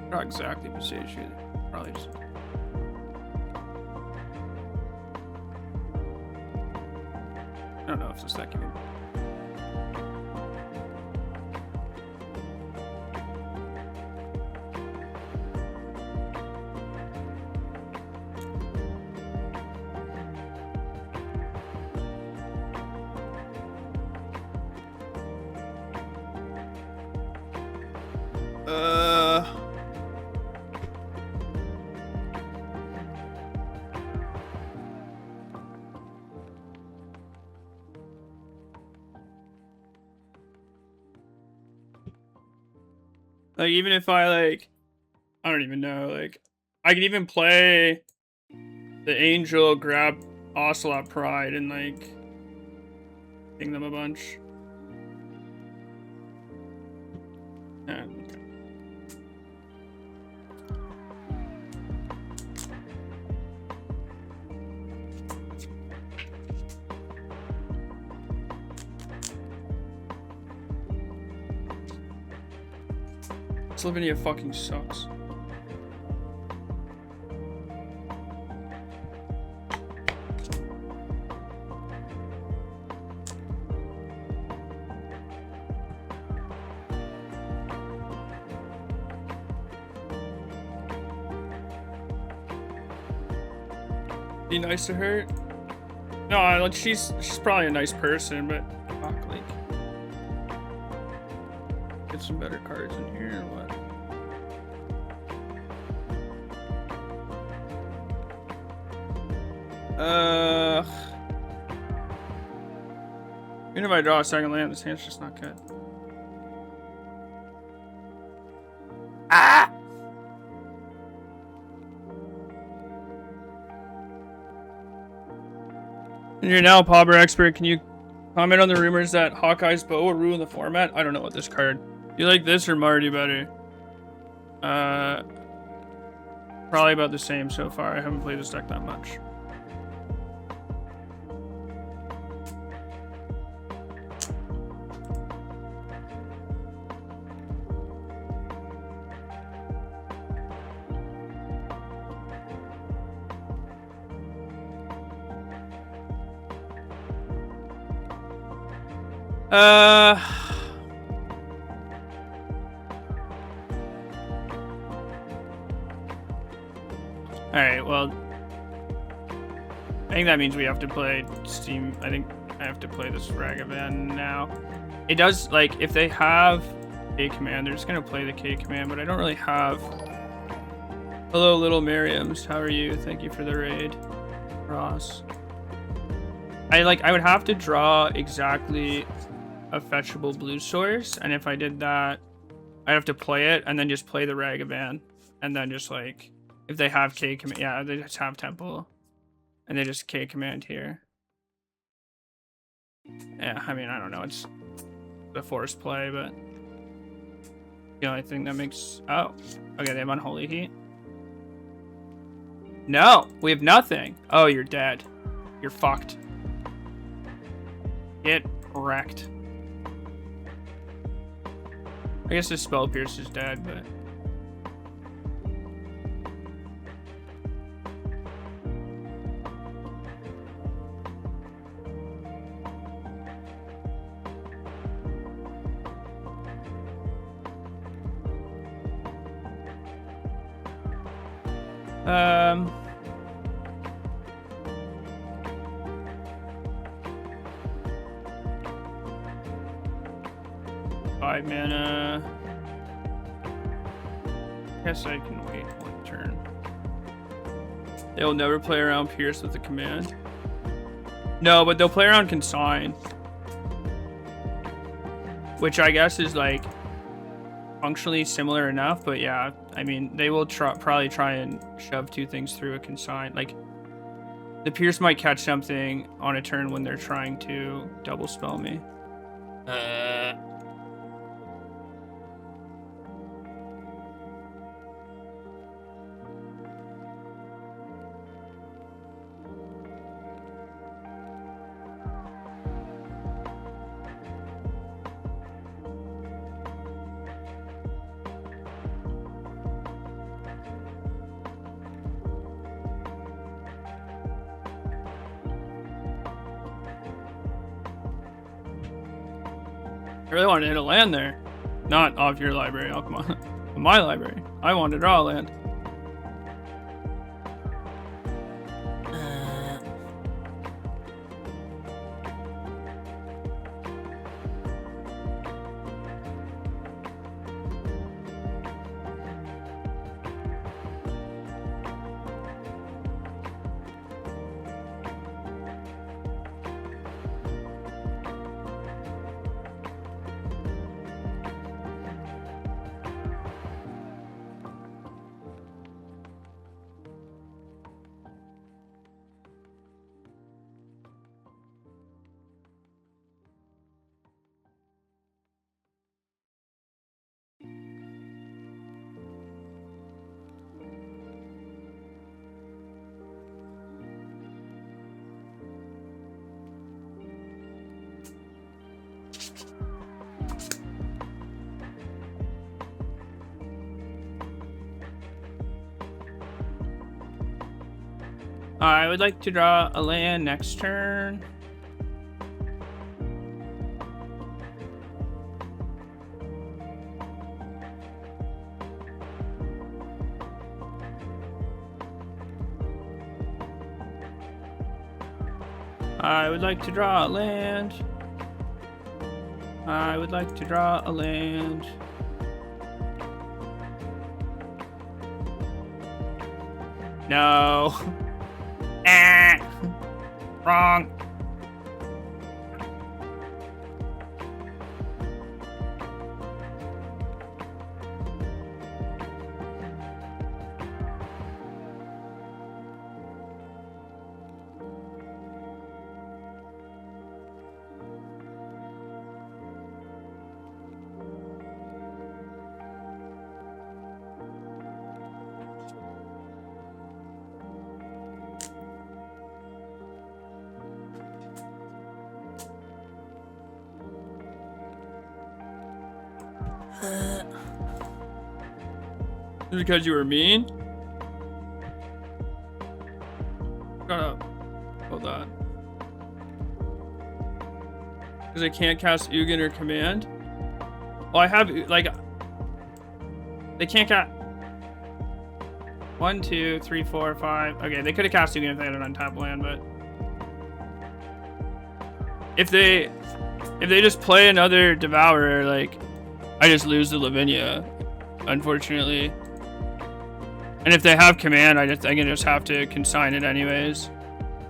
[SPEAKER 1] Not exactly Visage you. Probably just... I don't know if it's that game. Like, even if I, like, I don't even know, like, I could even play the Angel, grab Ocelot Pride, and, like, ping them a bunch. Yeah. Slovenia fucking sucks. Be nice to her? No, like she's probably a nice person, but fuck, like get some better cards in here or what? Even if I draw a second land, this hand's just not good. Ah! And you're now a Pauper expert. Can you comment on the rumors that Hawkeye's bow will ruin the format? I don't know what this card. Do you like this or Marty better? Probably about the same so far. I haven't played this deck that much. Alright, well, I think that means we have to play Steam. I think I have to play this Ragavan now. It does, like, if they have K command, they're just gonna play the K command, but I don't really have. Hello, little Miriams. How are you? Thank you for the raid, Ross. I would have to draw exactly a fetchable blue source, and if I did that, I'd have to play it and then just play the Ragavan, and then just like if they have K command, yeah, they just have Temple, and they just K command here. Yeah, I mean, I don't know, it's the forced play, but the only thing that makes okay, they have Unholy Heat. No, we have nothing. Oh, you're dead. You're fucked. Get wrecked. I guess this Spell Pierce is dead, but five mana. Guess I can wait one turn. They'll never play around Pierce with the command. No, but they'll play around Consign, which I guess is like functionally similar enough. But yeah, I mean, they will probably try and shove two things through a Consign. Like the Pierce might catch something on a turn when they're trying to double spell me. I really wanted to hit a land there. Not off your library. Oh, come on. My library. I wanted to draw a land. I would like to draw a land next turn. I would like to draw a land. I would like to draw a land. No. Ah. Wrong. Because you were mean? Shut up. Hold on. Because I can't cast Ugin or Command? Well, I have, like... They can't cast... 1, 2, 3, 4, 5... Okay, they could have cast Ugin if they had an untapped land, but... If they just play another Devourer, like... I just lose the Lavinia, unfortunately. And if they have command, I can just have to consign it anyways.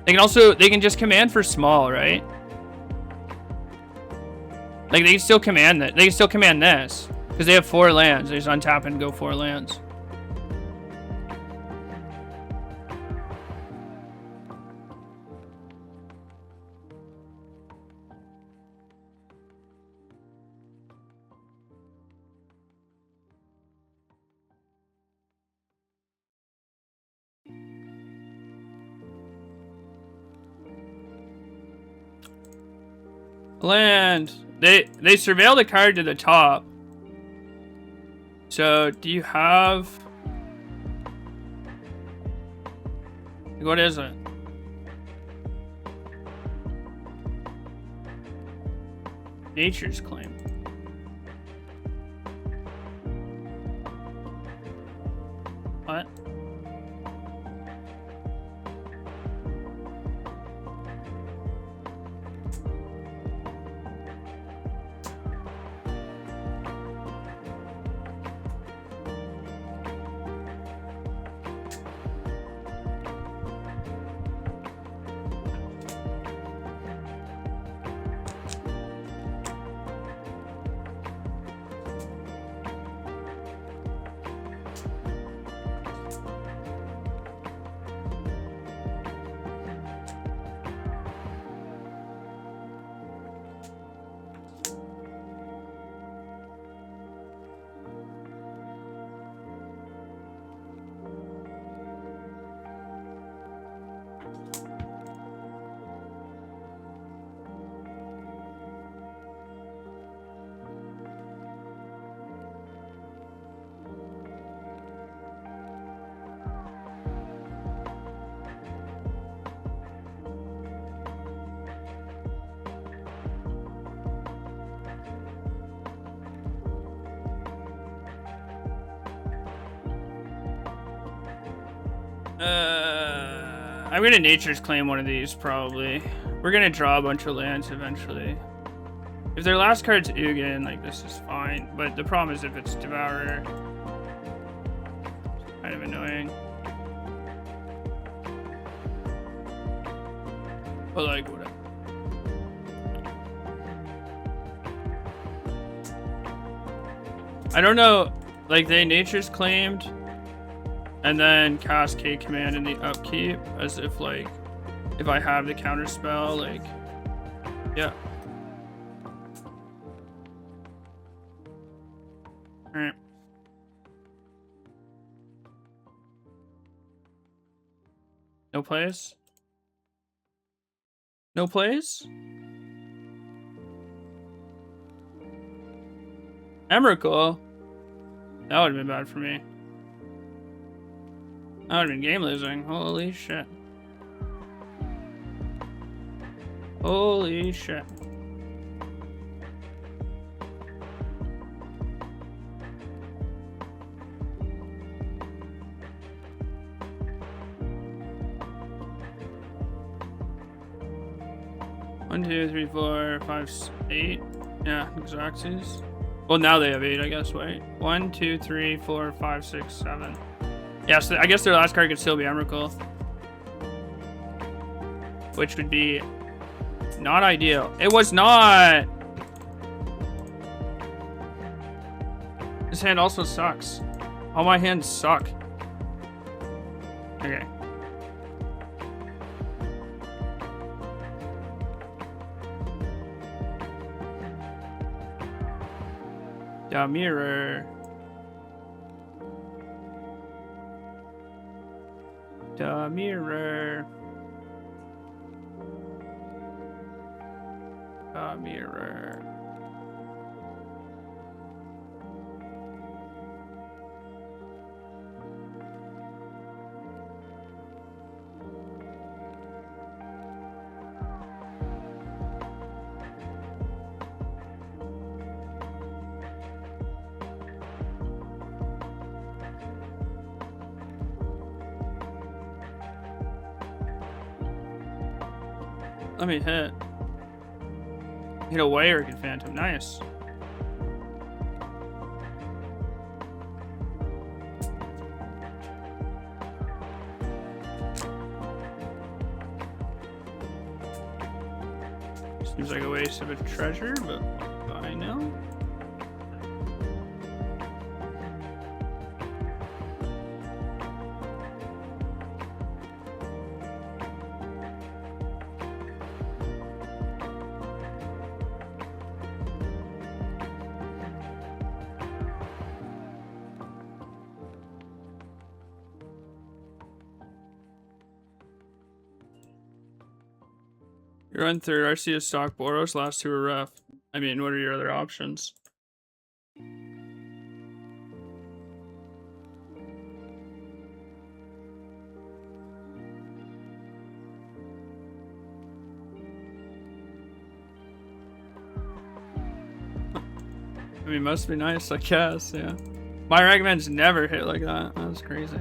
[SPEAKER 1] They can just command for small, right? Like they can still command that. They can still command this because they have 4 lands. They just untap and go 4 lands. Land. They surveil the card to the top. So do you have... What is it? Nature's Claim. What? I'm gonna Nature's Claim one of these, probably. We're gonna draw a bunch of lands eventually. If their last card's Ugin, like, this is fine. But the problem is if it's Devourer. It's kind of annoying. But, like, whatever. I don't know. Like, they Nature's Claimed. And then cast K command in the upkeep as if like if I have the counter spell, like yeah. Alright. No plays? No plays? Emrakul? That would have been bad for me. That would have been game losing. Holy shit. Holy shit. One, two, three, four, five, 8. Yeah, Xaxes. Well, now they have 8, I guess, wait. 1, 2, 3, 4, 5, 6, 7. Yeah, so I guess their last card could still be Emrakul. Which would be not ideal. It was not! This hand also sucks. All my hands suck. Okay. The mirror. The mirror. The mirror. Let me hit. Hit away or get Phantom. Nice. Seems like a waste of a treasure, but I know. You're on third. I see a stock Boros. Last two are rough. I mean, what are your other options? I mean, must be nice, I guess, yeah. My recommends never hit like that. That was crazy.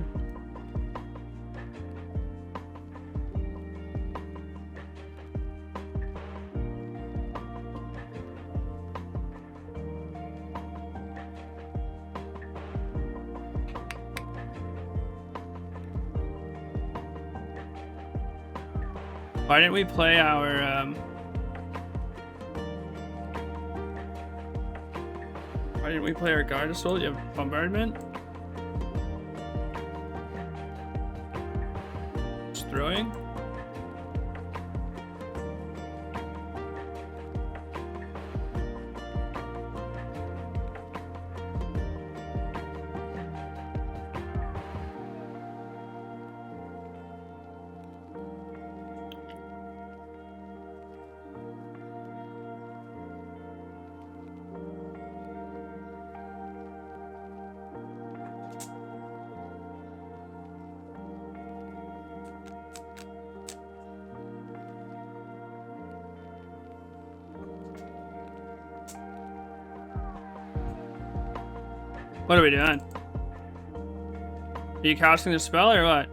[SPEAKER 1] Why didn't we play our, why didn't we play our Guard Assault? You have Bombardment? Just throwing? What are we doing? Are you casting the spell or what?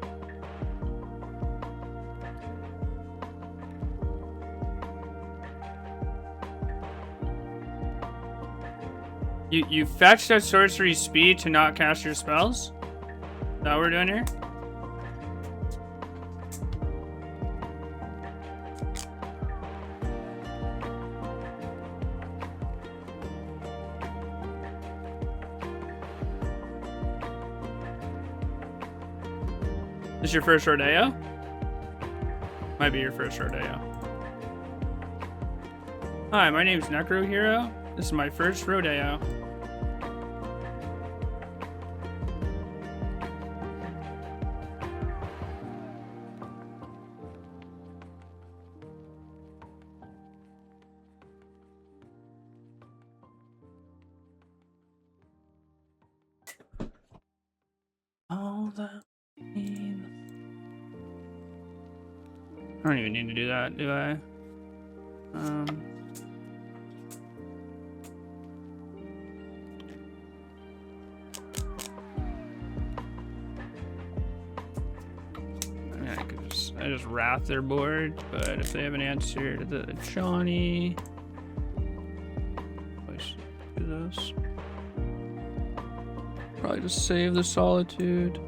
[SPEAKER 1] You fetched a sorcery speed to not cast your spells? Is that what we're doing here? This your first rodeo? Might be your first rodeo. Hi, my name's Necro Hero. This is my first rodeo. All the pain. I don't even need to do that, do I? I just wrath their board, but if they have an answer to the Johnny, I should do this. Probably just save the Solitude.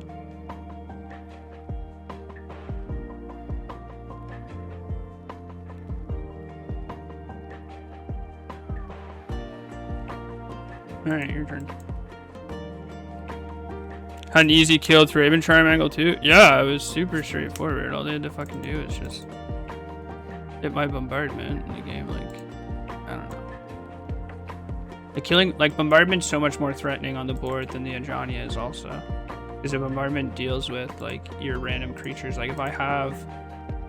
[SPEAKER 1] Alright, your turn. Had an easy kill through Aventure angle too. Yeah, it was super straightforward. All they had to fucking do is just hit my bombardment in the game. Like, I don't know. The killing, like, bombardment's so much more threatening on the board than the Ajani is also. Because the bombardment deals with, like, your random creatures. Like, if I have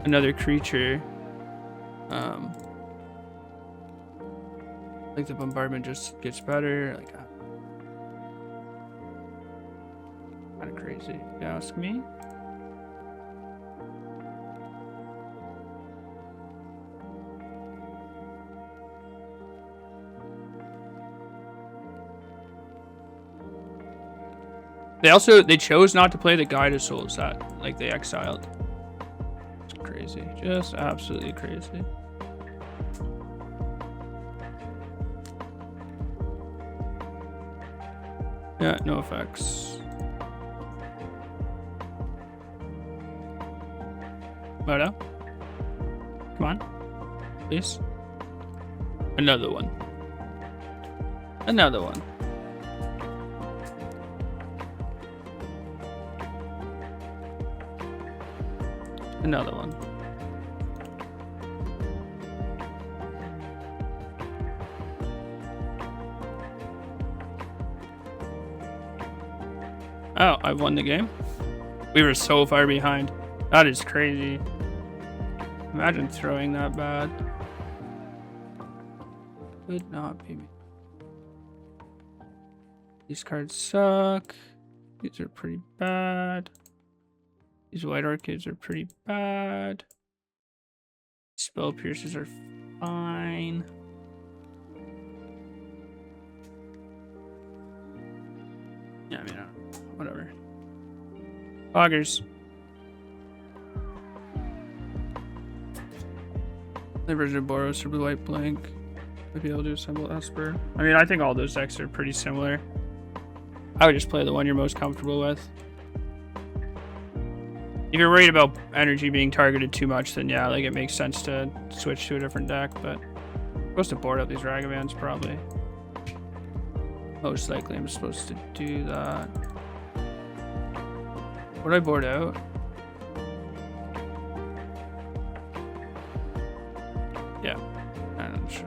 [SPEAKER 1] another creature, like, the bombardment just gets better. Like, kind of crazy, if you ask me. They chose not to play the Guided Souls that, like, they exiled. It's crazy, just absolutely crazy. Yeah, no effects. Moto. Come on. Please. Another one. Another one. Another one. Oh, I won the game? We were so far behind. That is crazy. Imagine throwing that bad. Could not be me. These cards suck. These are pretty bad. These white arcades are pretty bad. Spell piercers are fine. Yeah, I mean, whatever. Augers. The version of Boros or blue white blank. Might be able to assemble Esper. I mean, I think all those decks are pretty similar. I would just play the one you're most comfortable with. If you're worried about energy being targeted too much, then yeah, like, it makes sense to switch to a different deck, but I'm supposed to board up these Ragavans probably. Most likely I'm supposed to do that. What do I board out? Yeah, I'm not sure.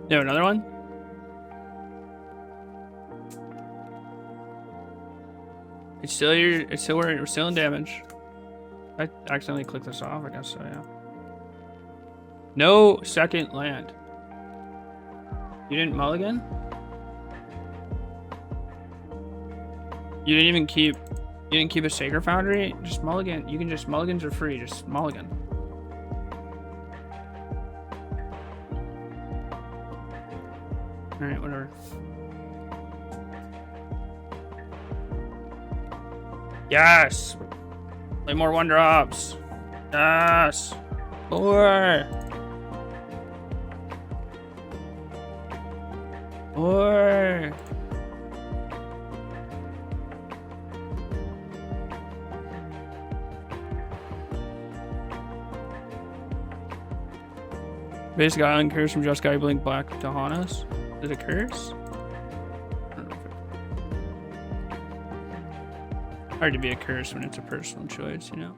[SPEAKER 1] You have another one? It's still here. It's still where we're still in damage. I accidentally clicked this off. I guess so. Yeah. No second land. You didn't mulligan? You didn't even keep. You didn't keep a Sacred Foundry. Just mulligan. You can just mulligans are free. Just mulligan. Alright, whatever. Yes! Play more 1-drops. Yes! More! More! Basic Island curse from Jeskai Blink Black to Hanas. Is it a curse? I don't know if it... Hard to be a curse when it's a personal choice, you know?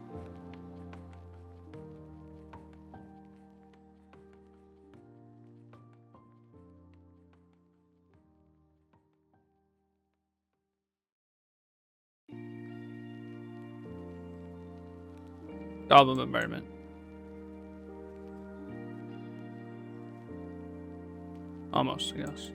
[SPEAKER 1] Goblin Bombardment. Almost, I guess.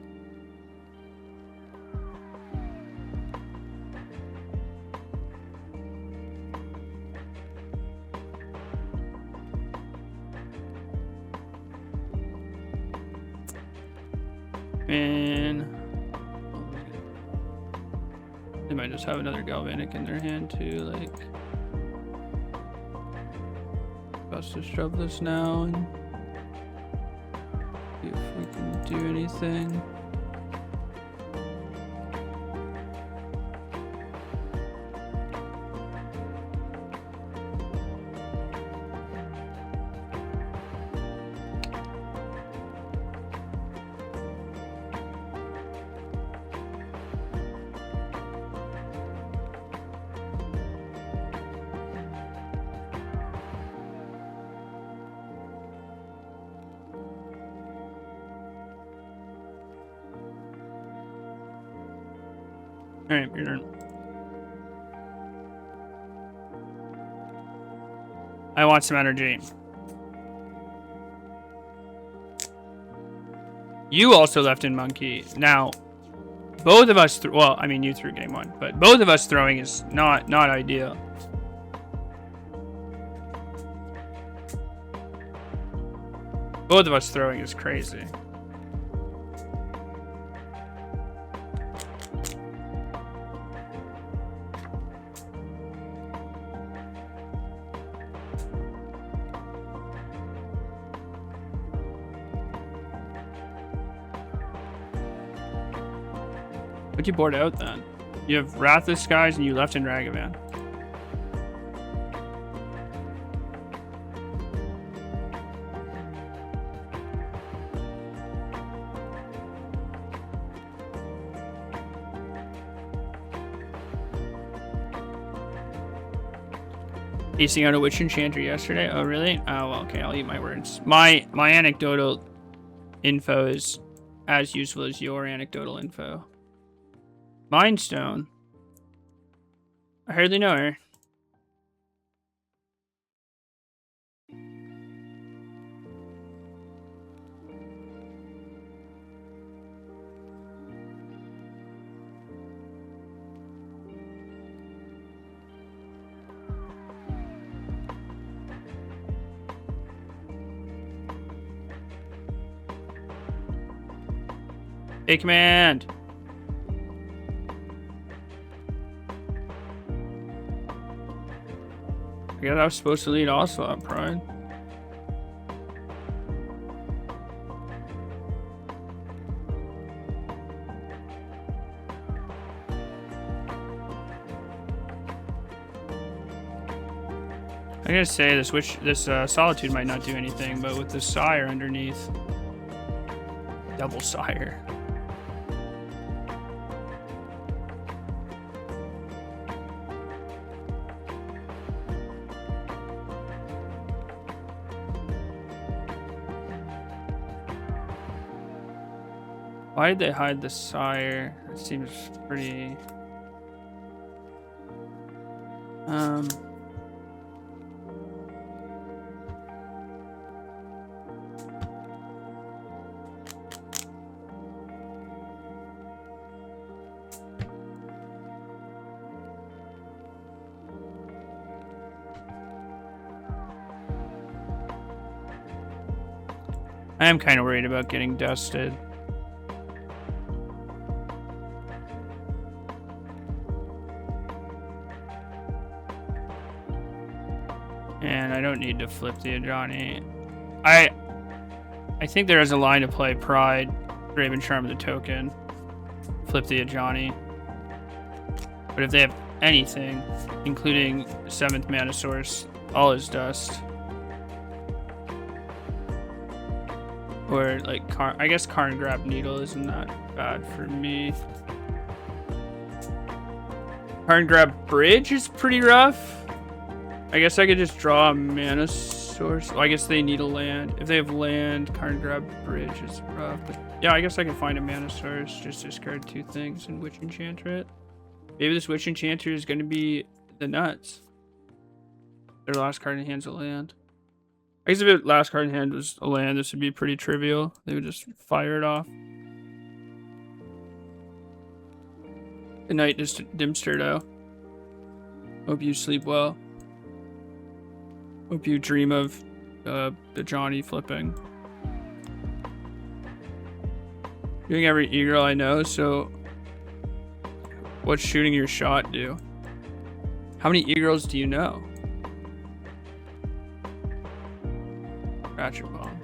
[SPEAKER 1] And They might just have another Galvanic in their hand too, like. Best to shove this now and see if we can do anything. Alright, your turn. I want some energy. You also left in monkey. Now, both of us well, I mean you threw game one, but both of us throwing is not ideal. Both of us throwing is crazy. What'd you board out then? You have Wrathless Skies and you left in Ragavan. Acing out a Witch Enchanter yesterday. Oh really? Oh well, okay, I'll eat my words. My anecdotal info is as useful as your anecdotal info. Mindstone. I hardly know her. Hey, command. I guess I was supposed to lead also on Pride. I gotta say this Solitude might not do anything, but with the Sire underneath, double Sire. Why did they hide the Sire? It seems pretty... I am kind of worried about getting dusted. And I don't need to flip the Ajani. I think there is a line to play Pride, Raven Charm the token, flip the Ajani. But if they have anything, including 7th mana source, all is dust. Or like I guess Karn Grab Needle isn't that bad for me. Karn Grab Bridge is pretty rough. I guess I could just draw a mana source. Well, I guess they need a land. If they have land, Karn Grab Bridge is rough. But yeah, I guess I can find a mana source. Just discard 2 things and Witch Enchanter it. Maybe this Witch Enchanter is going to be the nuts. Their last card in hand's a land. I guess if their last card in hand was a land, this would be pretty trivial. They would just fire it off. Good night, Dimsterdo. Hope you sleep well. Hope you dream of the Johnny flipping. Doing every e-girl I know, so What's shooting your shot do? How many e-girls do you know? Ratchet bomb.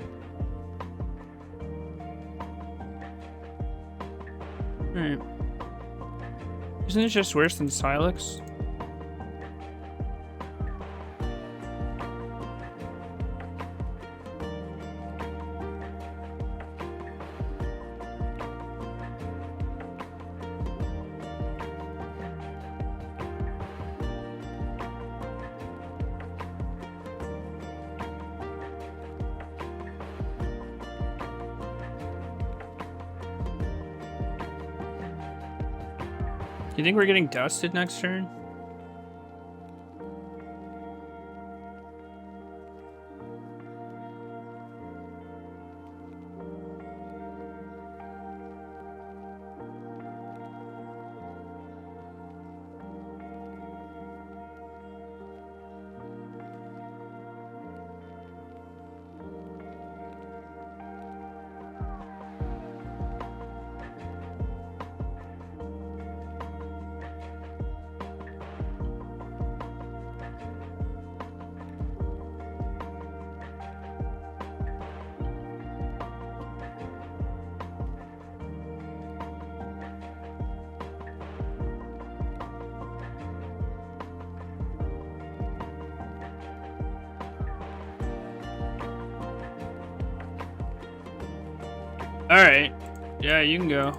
[SPEAKER 1] Alright. Isn't it just worse than Silex? You think we're getting dusted next turn? Alright. Yeah, you can go.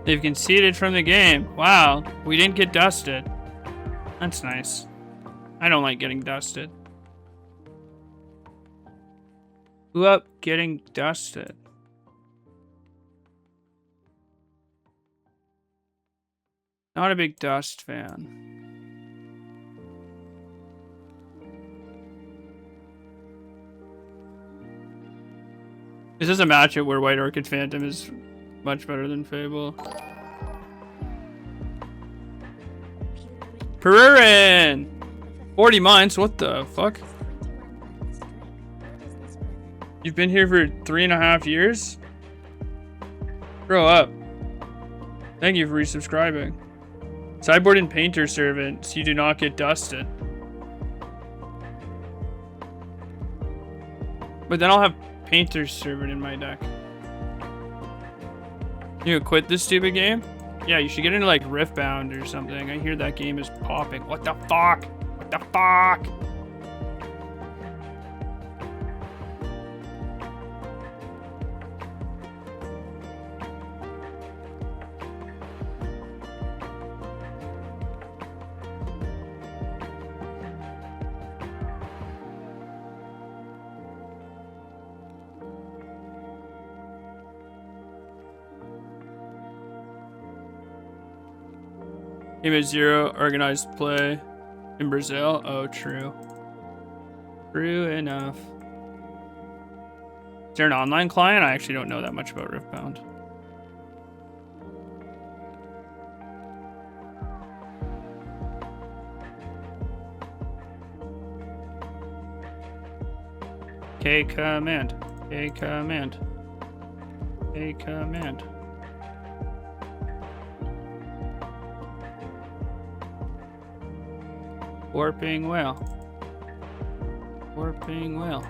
[SPEAKER 1] They've conceded from the game. Wow, we didn't get dusted. That's nice. I don't like getting dusted. Who up getting dusted? Not a big dust fan. This is a matchup where White Orchid Phantom is much better than Fable. Pererin! 40 mines, what the fuck? You've been here for 3.5 years? Grow up. Thank you for resubscribing. Sideboard and Painter Servant, so you do not get dusted. But then I'll have Painter Servant in my deck. You gonna quit this stupid game? Yeah, you should get into like Riftbound or something. I hear that game is popping. What the fuck? What the fuck? Game at 0, organized play in Brazil. Oh, true. True enough. Is there an online client? I actually don't know that much about Riftbound. K command. K command. K command. Warping well. Warping well.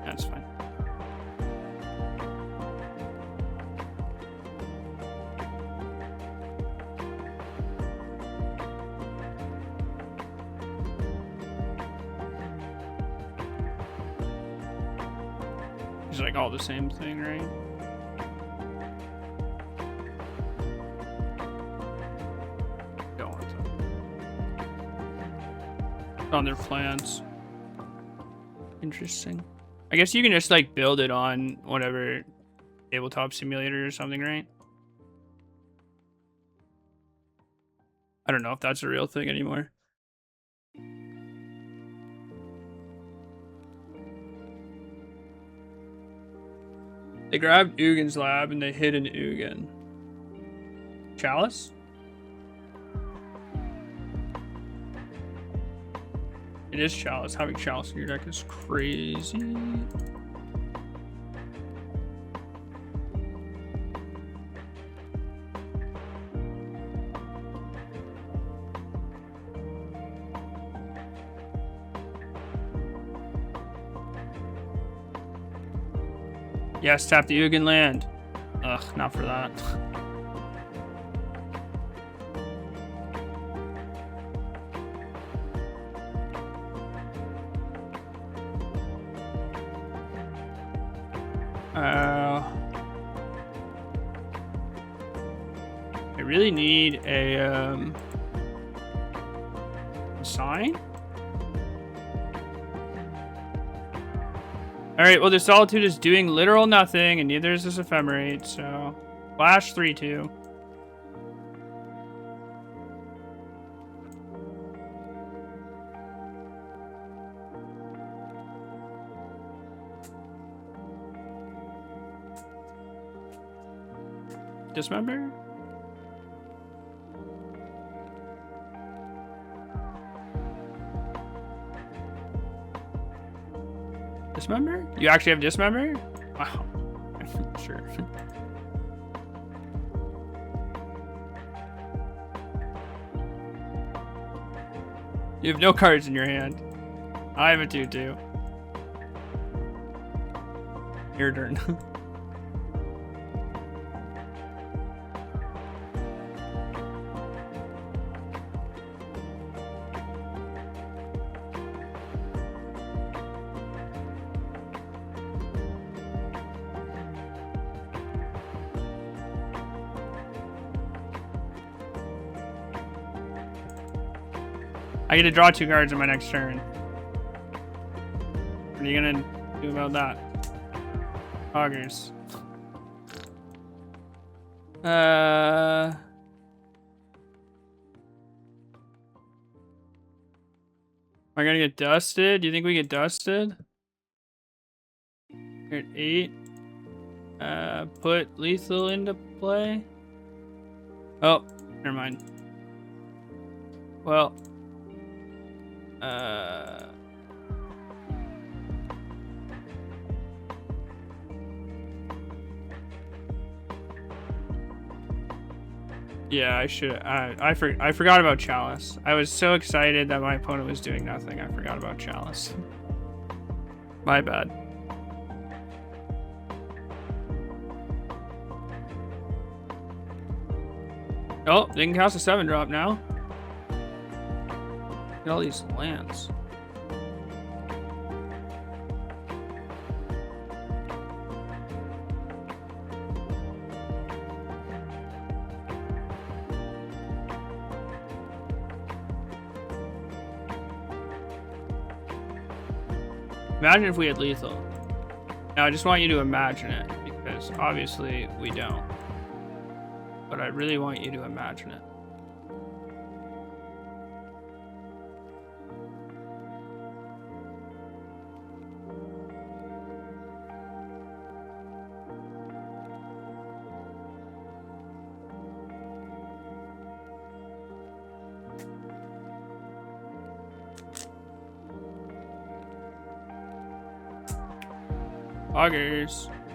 [SPEAKER 1] That's fine. It's like all the same thing, right? On their plans. Interesting. I guess you can just like build it on whatever tabletop simulator or something, right? I don't know if that's a real thing anymore. They grabbed Ugin's lab and they hid an Ugin. Chalice? It is Chalice. Having Chalice in your deck is crazy. Yes, tap the Ugin land. Ugh, not for that. I really need a sign. All right, well, the Solitude is doing literal nothing, and neither is this Ephemerate, so flash 3/2. Dismember? Dismember? You actually have Dismember? Wow. Sure. You have no cards in your hand. I have a 2/2. Your turn. I get to draw 2 cards in my next turn. What are you gonna do about that? Augers. Am I gonna get dusted? Do you think we get dusted? You're at 8. Put lethal into play. Oh, never mind. Well. Yeah, I should. I forgot about Chalice. I was so excited that my opponent was doing nothing. I forgot about Chalice. My bad. Oh, they can cast a 7-drop now. Look at all these lands. Imagine if we had lethal. Now, I just want you to imagine it, because obviously we don't. But I really want you to imagine it. Augers.